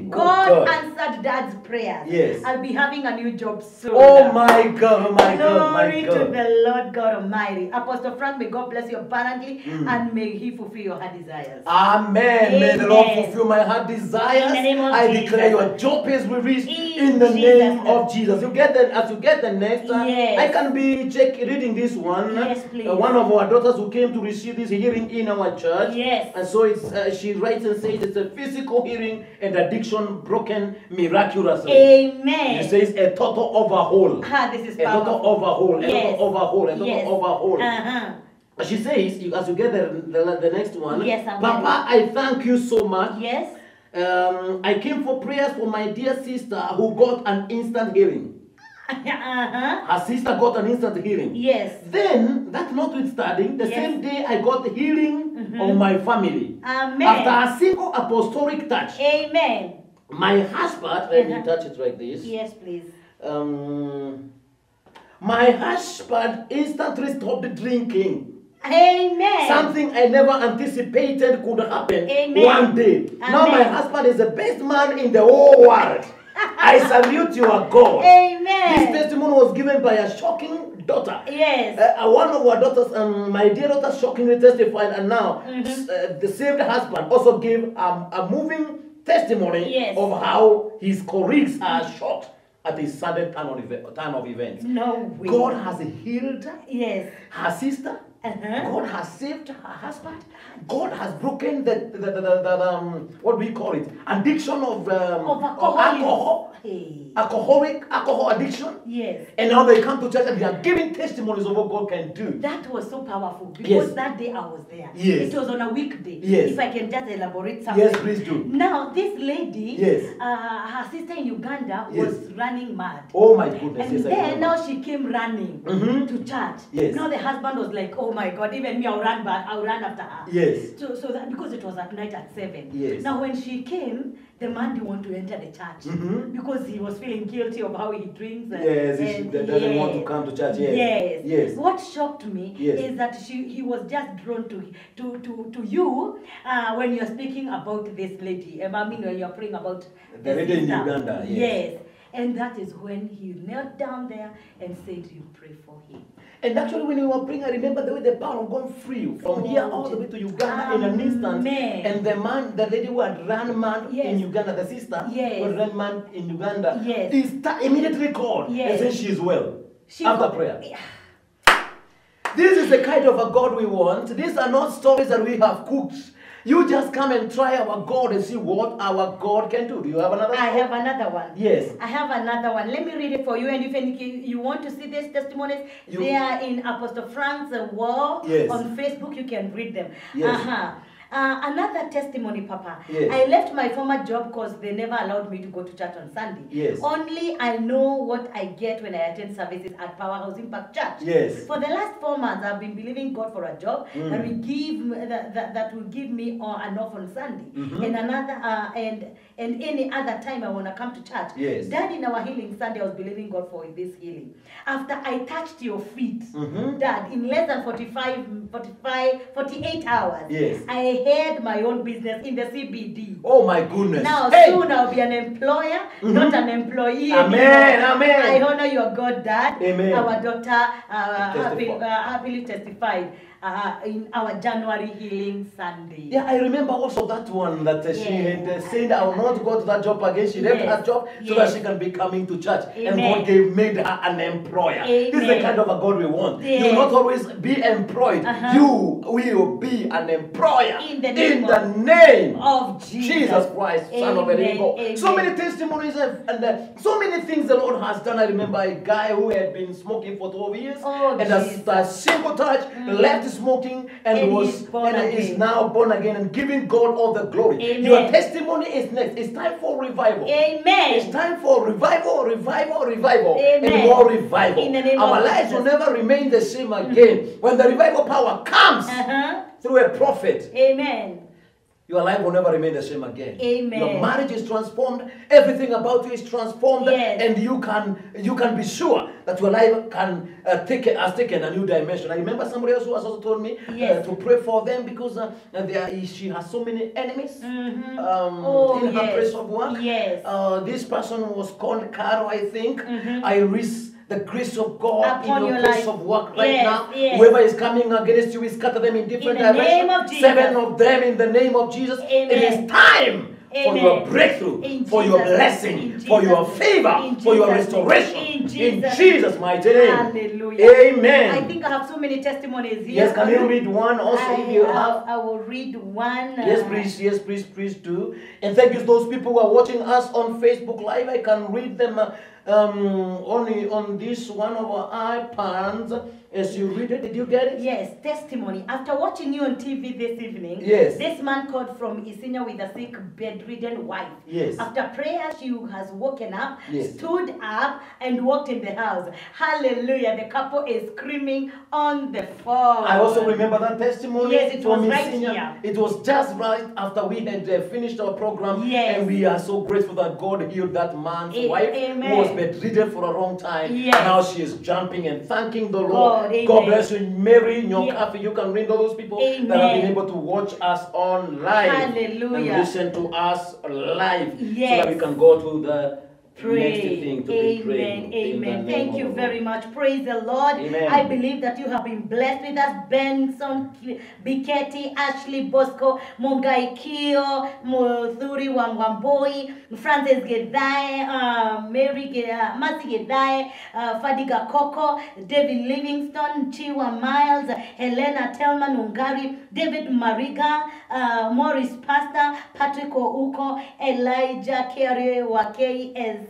God answered Dad's prayers. Yes. I'll be having a new job soon. Oh my God, oh my God, my Glory God. to the Lord God Almighty. Apostle Frank, may God bless you abundantly and may He fulfill your heart desires. Amen. May the Lord fulfill my heart desires. In the name of I Jesus. declare your job is released in In the Jesus' name name. of Jesus. You get the, as you get the next, Yes. I can be reading this one. Yes, please. One of our daughters who came to receive this hearing in our church. Yes. And so it's she writes and says it's a physical hearing and addiction broken miraculously. Amen. She says a total overhaul. This is A total powerful. overhaul. A Yes. total overhaul. A total Yes. overhaul. She says, as you get the next one, Yes, I'm Papa, I thank you so much. Yes. I came for prayers for my dear sister who got an instant healing. Her sister got an instant healing. Yes. Then, that notwithstanding, the Yes. same day I got the healing of my family. Amen. After a single apostolic touch. Amen. My husband, let me touch it like this. Yes, please. My husband instantly stopped drinking. Amen. Something I never anticipated could happen Amen. one day. Now my Amen. husband is the best man in the whole world. I salute your God. Amen. This testimony was given by a shocking daughter. Yes. One of our daughters, my dear daughter, shockingly testified, and now the saved husband also gave a moving testimony Yes. of how his colleagues are shocked at his sudden turn of events. No way. God has healed Yes. her sister. God has saved her husband. God has broken the what do we call it? Addiction of alcohol. Hey. Alcohol addiction. Yes. And now they come to church and they are giving testimonies of what God can do. That was so powerful because Yes. that day I was there. Yes. It was on a weekday. Yes. If I can just elaborate something. Yes, please do. Now this lady, Yes. her sister in Uganda Yes. was running mad. Oh my goodness. And yes, I then remember. now she came running to church. Yes. Now the husband was like, oh my God, even me, I'll run back, I'll run after her. Yes. So that because it was at night at 7. Yes. Now when she came, the man didn't want to enter the church because he was feeling guilty of how he drinks. Yes, he doesn't want to come to church. Yes. Yes. Yes. What shocked me Yes. is that he was just drawn to you when you're speaking about this lady. I mean, when you're praying about The lady in sister. Uganda, yes. Yes. And that is when he knelt down there and said, you pray for him. And actually, when you were praying, I remember the way the power of God freed from here all the way to Uganda in an instant. Amen. And the lady who had run mad Yes. in Uganda, the sister Yes. who had run mad in Uganda, Yes. immediately called Yes. and said she is well She after got- prayer. This is the kind of a God we want. These are not stories that we have cooked. You just come and try our God and see what our God can do. Do you have another? I have another one. Yes. I have another one. Let me read it for you. And if you want to see these testimonies, they are in Apostle Frank's wall Yes. on Facebook. You can read them. Yes. Another testimony, Papa. Yes. I left my former job because they never allowed me to go to church on Sunday. Yes. Only I know what I get when I attend services at Powerhouse Impact Church. Yes. For the last 4 months, I've been believing God for a job that will give me an off on Sunday, and another and any other time I want to come to church. Yes. Dad, in our healing Sunday, I was believing God for this healing. After I touched your feet, Dad, in less than 48 hours, Yes. I had my own business in the CBD. Oh my goodness. Now Hey! soon I'll be an employer, not an employee. Amen, anymore. amen. I honor your God, Dad. Amen. Our daughter Testify. happily testified in our January healing Sunday. Yeah, I remember also that one that she Yes. had said, I will not go to that job again. She left Yes. her job so Yes. that she can be coming to church. And Amen. God made her an employer. This is the Amen. kind of a God we want. Yes. You will not always be employed. You will be an employer. In the name of Jesus. Jesus Christ, Son of a living God. Amen. So many testimonies and so many things the Lord has done. I remember a guy who had been smoking for 12 years Oh, and Jesus. a single touch left smoking and And was he's born and is again. now born again and giving God all the glory. Amen. Your testimony is next. It's time for revival. Amen. It's time for revival, Amen. and more revival. In the name Our of lives will Jesus. never remain the same again. When the revival power comes through a prophet, Amen. your life will never remain the same again. Amen. Your marriage is transformed. Everything about you is transformed, Yes. and you can be sure that your life has taken a new dimension. I remember somebody else who has also told me Yes. to pray for them because she has so many enemies Oh, in her yes. place of work. Yes. This person was called Caro, I think. Mhm. I risk the grace of God Upon in your your place life. of work right Yes, now. yes. Whoever is coming against you, we scatter them in different In the directions. name of Jesus. 7 of them in the name of Jesus. Amen. It is time for Amen. your breakthrough, In for your Jesus' blessing, name. In for your Jesus' favor, name. In for your Jesus' name. restoration. In In Jesus' Jesus' mighty name. Hallelujah. Amen. I think I have so many testimonies here. Yes, can you read one also if you have? I will read one. Yes, please do. And thank you to those people who are watching us on Facebook Live. I can read them only on this one of our iPads. As you read it, did you get it? Yes, testimony. After watching you on TV this evening, Yes. this man called from Isinya with a sick, bedridden wife. Yes. After prayer, she has woken up, Yes. stood up, and walked in the house. Hallelujah. The couple is screaming on the phone. I also remember that testimony. Yes, it from was right Isinya. here. It was just right after we had finished our program. Yes. And we are so grateful that God healed that man's wife Amen. who was bedridden for a long time. Yes. Now she is jumping and thanking the Lord. God, amen. God bless you. Mary, Yes. Nyokafi, you can read all those people Amen. that have been able to watch us on live. Hallelujah. And listen to us live. Yes. So that we can go to the Pray. next thing to be praying. Amen. in the Amen. name Thank of you the very Lord. much. Praise the Lord. Amen. I believe that you have been blessed with us. Benson Biketi, Ashley Bosco, Mungai Kio, Muthuri Wamboi, Francis Gedai, Mercy Gedai, Fadiga Koko, David Livingston, Chiwa Miles, Helena Telman Ungari, David Mariga, Morris Pastor, Patrick Ouko, Elijah Kerry wa KSCF,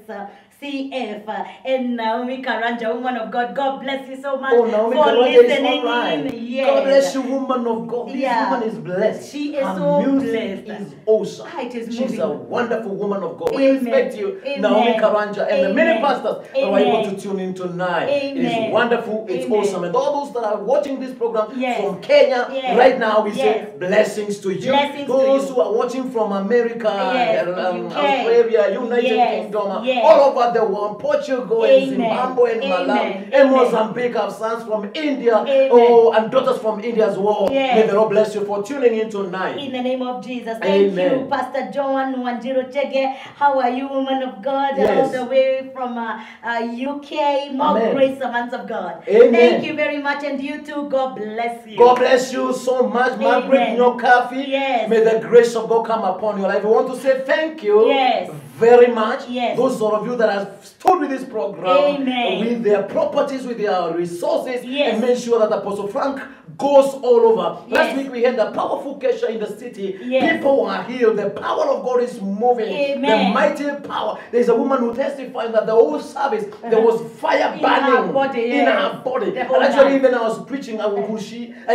and Naomi Karanja, woman of God. God bless you so much Oh, Naomi for Karanja is listening online. in. Yes. God bless you, woman of God. This Yeah. woman is blessed. She is Her so music blessed. is awesome. Ah, it is She's moving. a wonderful woman of God. We Amen. respect you, Amen. Naomi Karanja, and the many Amen. pastors that were able Amen. to tune in tonight. It Amen. is wonderful. It's Amen. awesome. And all those that are watching this program Yes. from Kenya, Yes. right now, we say Yes. blessings to you. Blessings to those you. who are watching from America, Yes, and, UK. Australia, United Yes. Kingdom, Yes. all over the world, Portugal, and Amen. Zimbabwe, and Amen. Malawi, and Amen. Mozambique, have sons from India, Amen. and daughters from India as well. Yes. May the Lord bless you for tuning in tonight. In the name of Jesus. Thank Amen. you, Pastor Joan Wanjiro Chege. How are you, woman of God? Yes. All the way from UK. More Amen. grace, servants of God. Amen. Thank you very much. And you too. God bless you. God bless you so much, Margaret Amen. Nyokafi. Yes. May the grace of God come upon your life. I want to say thank you Yes. very much. Yes. Those of you that have stood with this program, Amen. with their properties, with their resources, Yes. and make sure that Apostle Frank goes all over. Yes. Last week we had a powerful kesha in the city. Yes. People are healed. The power of God is moving. Amen. The mighty power. There's a woman who testified that the whole service, there was fire In burning her body, in yes. her body. The And whole actually, night. even I was preaching, I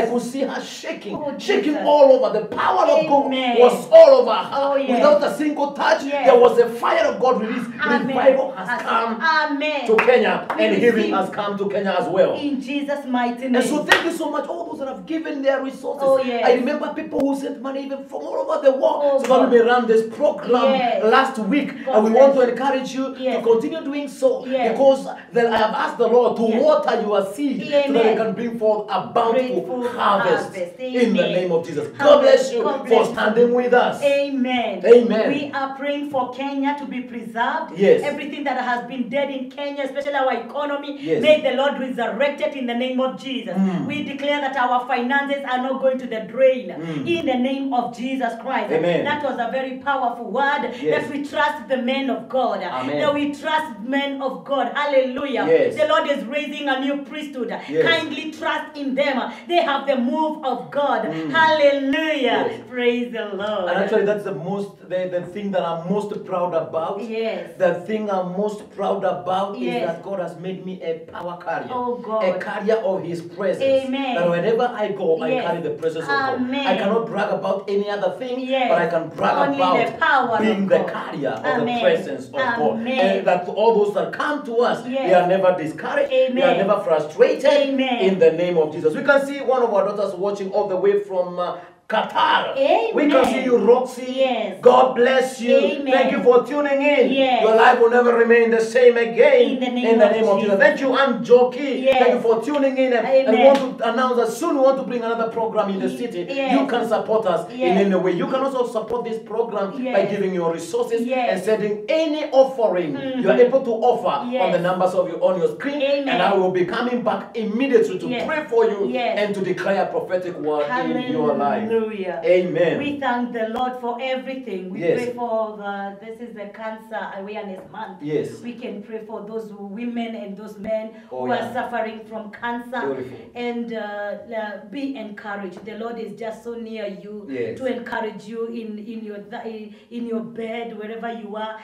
could see her shaking, Oh, shaking Jesus. all over. The power of God Amen. was all over her. Oh, yes. Without a single touch, Yes. there was a fire of God released. Amen. Revival has come Amen. to Kenya, We and healing receive. has come to Kenya as well. In Jesus' mighty name. And so thank you so much, all those that have given their resources. Oh, yes. I remember people who sent money even from all over the world. Oh, so that God. we may run this program Yes. last week. God And we bless want to you. encourage you Yes. to continue doing so. Yes. Because then I have asked the Lord to Yes. water your seed so that Amen. it can bring forth a bountiful Grateful harvest. harvest. In the Amen. name of Jesus. God bless you God for bless you. standing with us. Amen. Amen. We are praying for Kenya to be preserved. Yes. Everything that has been dead in Kenya, especially our economy, Yes. may the Lord resurrect it in the name of Jesus. We declare that our finances are not going to the drain in the name of Jesus Christ. Amen. That was a very powerful word. Yes. That we trust the men of God. Amen. That we trust men of God. Hallelujah. Yes. The Lord is raising a new priesthood. Yes. Kindly trust in them. They have the move of God. Hallelujah. Yes. Praise the Lord. And actually, that's the thing that I'm most proud about. Yes. The thing I'm most proud about Yes. is that God has made me a power carrier. Oh, God. A carrier of His presence. Amen. That whenever I go, I Yes. carry the presence of God. Amen. I cannot brag about any other thing, Yes. but I can brag Only about the power being of the God. carrier of Amen. the presence of God. Amen. And that all those that come to us, Yes. they are never discouraged, they are Amen. never frustrated. Amen. In the name of Jesus. We can see one of our daughters watching all the way from Qatar. Amen. We can see you, Roxy. Yes. God bless you. Amen. Thank you for tuning in. Yes. Your life will never remain the same again. In the name of Jesus. Jesus. Thank you, Aunt Joki. Yes. Thank you for tuning in. And Amen. we want to announce that soon we want to bring another program in the city. Yes. You can support us in Yes. any way. You can also support this program by Yes. giving your resources Yes. and sending any offering you are able to offer Yes. on the numbers on your screen. Amen. And I will be coming back immediately to Yes. pray for you Yes. and to declare a prophetic word in your life. Hallelujah. Amen. We thank the Lord for everything. We Yes. pray for this is the Cancer Awareness Month. Yes. We can pray for those women and those men Oh, who yeah. are suffering from cancer. Beautiful. And be encouraged. The Lord is just so near you Yes. to encourage you in your bed, wherever you are,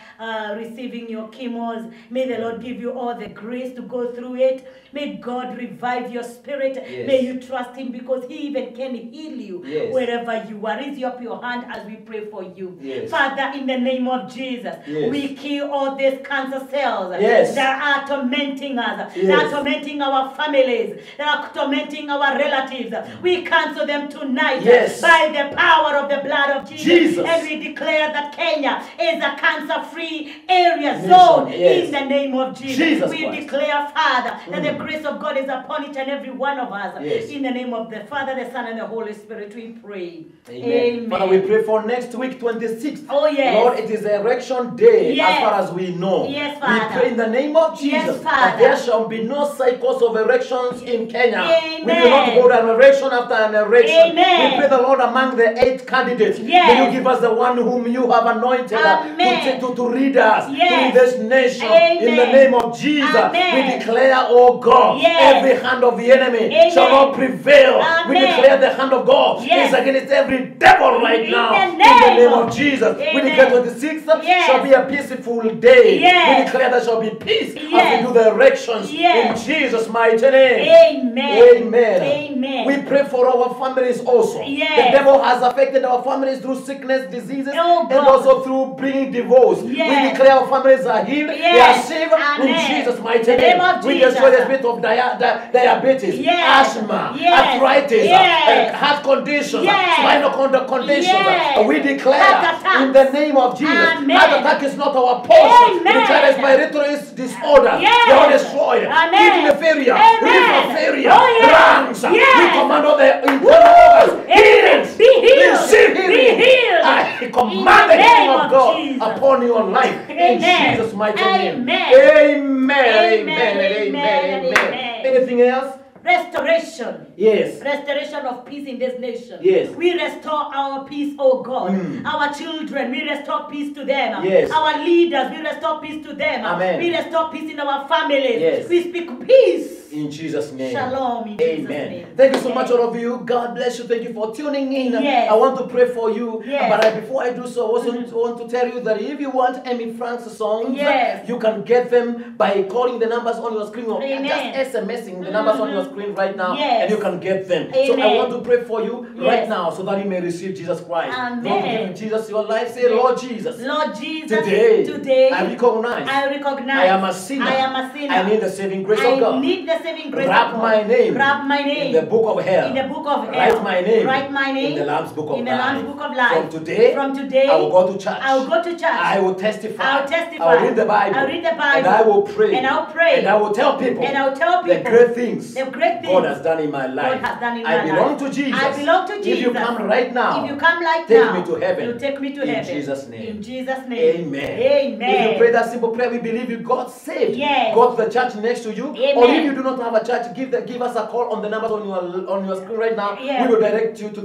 receiving your chemos. May the Lord give you all the grace to go through it. May God revive your spirit. Yes. May you trust Him because He even can heal you Yes. wherever you are. Raise up your hand as we pray for you. Yes. Father, in the name of Jesus, Yes. we kill all these cancer cells Yes. that are tormenting us, Yes. that are tormenting our families, that are tormenting our relatives. We cancel them tonight Yes. by the power of the blood of Jesus. Jesus. And we declare that Kenya is a cancer-free area Nation, zone yes. in the name of Jesus. Jesus We Christ. declare, Father, that the grace of God is upon each and every one of us. Yes. In the name of the Father, the Son, and the Holy Spirit, we pray. Amen. Father, we pray for next week, 26th. Oh, yes. Lord, it is Erection Day Yes. as far as we know. Yes, We Father. pray in the name of Yes, Jesus Father. that there shall be no cycles of erections in Kenya. Amen. We will not go to an erection after an erection. Amen. We pray the Lord among the 8 candidates. Yes. May you give us the one whom you have anointed Amen. to lead us to Yes. this nation. In the Amen. name of Jesus, Amen. we declare, oh God, Yes. every hand of the enemy Amen. shall not prevail. We Amen. declare the hand of God Yes. is against every devil right In now. the In the name name of of Jesus, we Amen. declare 26th Yes. shall be a peaceful day. Yes. We declare there shall be peace as Yes. we do the erections Yes. in Jesus' mighty name. Amen. Amen. Amen. We pray for our families also. Yes. The devil has affected our families through sickness, diseases, Oh, and God. also through bringing divorce. Yes. We declare our families are healed. They are Yes. saved Amen. in Jesus' mighty In the name. name of We Jesus. destroy the spirit of diabetes, Yes. asthma, Yes. arthritis, Yes. heart conditions, Yes. spinal conditions. Yes. We declare Heart attacks. in the name of Jesus, Amen. heart attack is not our portion. Amen. We declare respiratory disorder. Yes. They are destroyed. Amen. Kidney failure, Amen. liver failure, Oh, yes. lungs. Yes. We command all the internal organs. Amen. Healed. Be healed. Receive Be healing. healed. I command In the the healing name of of God Jesus. upon your life. In Amen. Jesus' mighty name. Amen. Amen. Amen. Amen. Amen. Amen. Anything else? Restoration. Yes. Restoration of peace in this nation. Yes. We restore our peace, oh God. Mm. Our children, we restore peace to them. Yes. Our leaders, we restore peace to them. Amen. We restore peace in our families. Yes. We speak peace. In Jesus' name. Shalom in Jesus' Amen. name. Thank you so Amen. much, all of you. God bless you. Thank you for tuning in. Yes. I want to pray for you. Yes. But before I do so, I also want to tell you that if you want Emmy Frank's songs, Yes. you can get them by calling the numbers on your screen or Amen. just SMSing the numbers on your screen right now, Yes. and you can get them. So I Amen. want to pray for you right Yes. now so that you may receive Jesus Christ. Amen. Lord, give Jesus your life. Say, Lord Jesus, Lord Jesus, today I recognize I recognize I am a sinner. I am a sinner. I need the saving grace I of God. need the saving grace Wrap of God. my name Wrap my name in the book of hell. In the book of hell. Write my name. Write my name in the Lamb's book of in the life. Lamb's book of life. From today, I will go to church. I will go to church. I will testify. I will testify. I will read the Bible. I will read the Bible. And I will pray. And I will pray. And I will tell people. And I will tell people the great things. the great things God has done in my life. God has done in I my belong life. to Jesus. I belong to If you Jesus. come right now, If you come like take now, me to heaven. you take me to In heaven. Jesus' name. In Jesus' name. Amen. Amen. If you pray that simple prayer, we believe you got saved. Yes. Go to the church next to you. Amen. Or if you do not have a church, give us a call on the numbers on your screen right now. Yeah. We will direct you to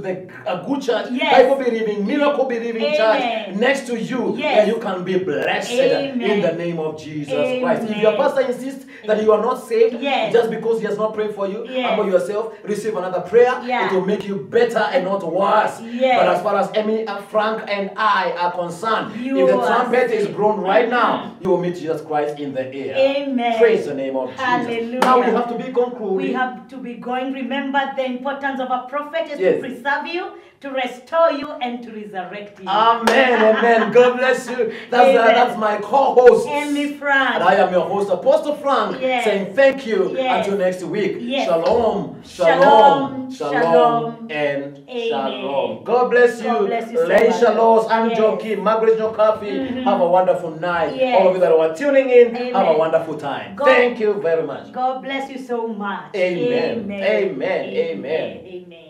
a good church, Yes. Bible believing, miracle believing Amen. church next to you, Yes. where you can be blessed Amen. in the name of Jesus Amen. Christ. If your pastor insists that you are not saved, Yes. just because he has not prayed for you, Yes. humble yourself, receive another prayer. Yeah. It will make you better and not worse. Yes. But as far as Emmy, Frank, and I are concerned, You if the are trumpet is saved. blown right now, you will meet Jesus Christ in the air. Amen. Praise the name of Jesus. Hallelujah. Now we have to be concluding. We have to be going. Remember, the importance of a prophet is Yes. to preserve you, to restore you, and to resurrect you. Amen, amen. God bless you. That's my co-host. Amy Frank. And I am your host, Apostle Frank, Yes. saying thank you Yes. until next week. Yes. Shalom, Shalom, shalom, shalom, and amen. shalom. God bless you. God bless you so Lay much. Shalos, I'm Yes. Joaquin, Margaret Jokafi. Have a wonderful night. Yes. All of you that are tuning in, have a Amen. wonderful time. God- Thank you very much. God bless you so much. Amen. Amen. Amen. Amen. Amen.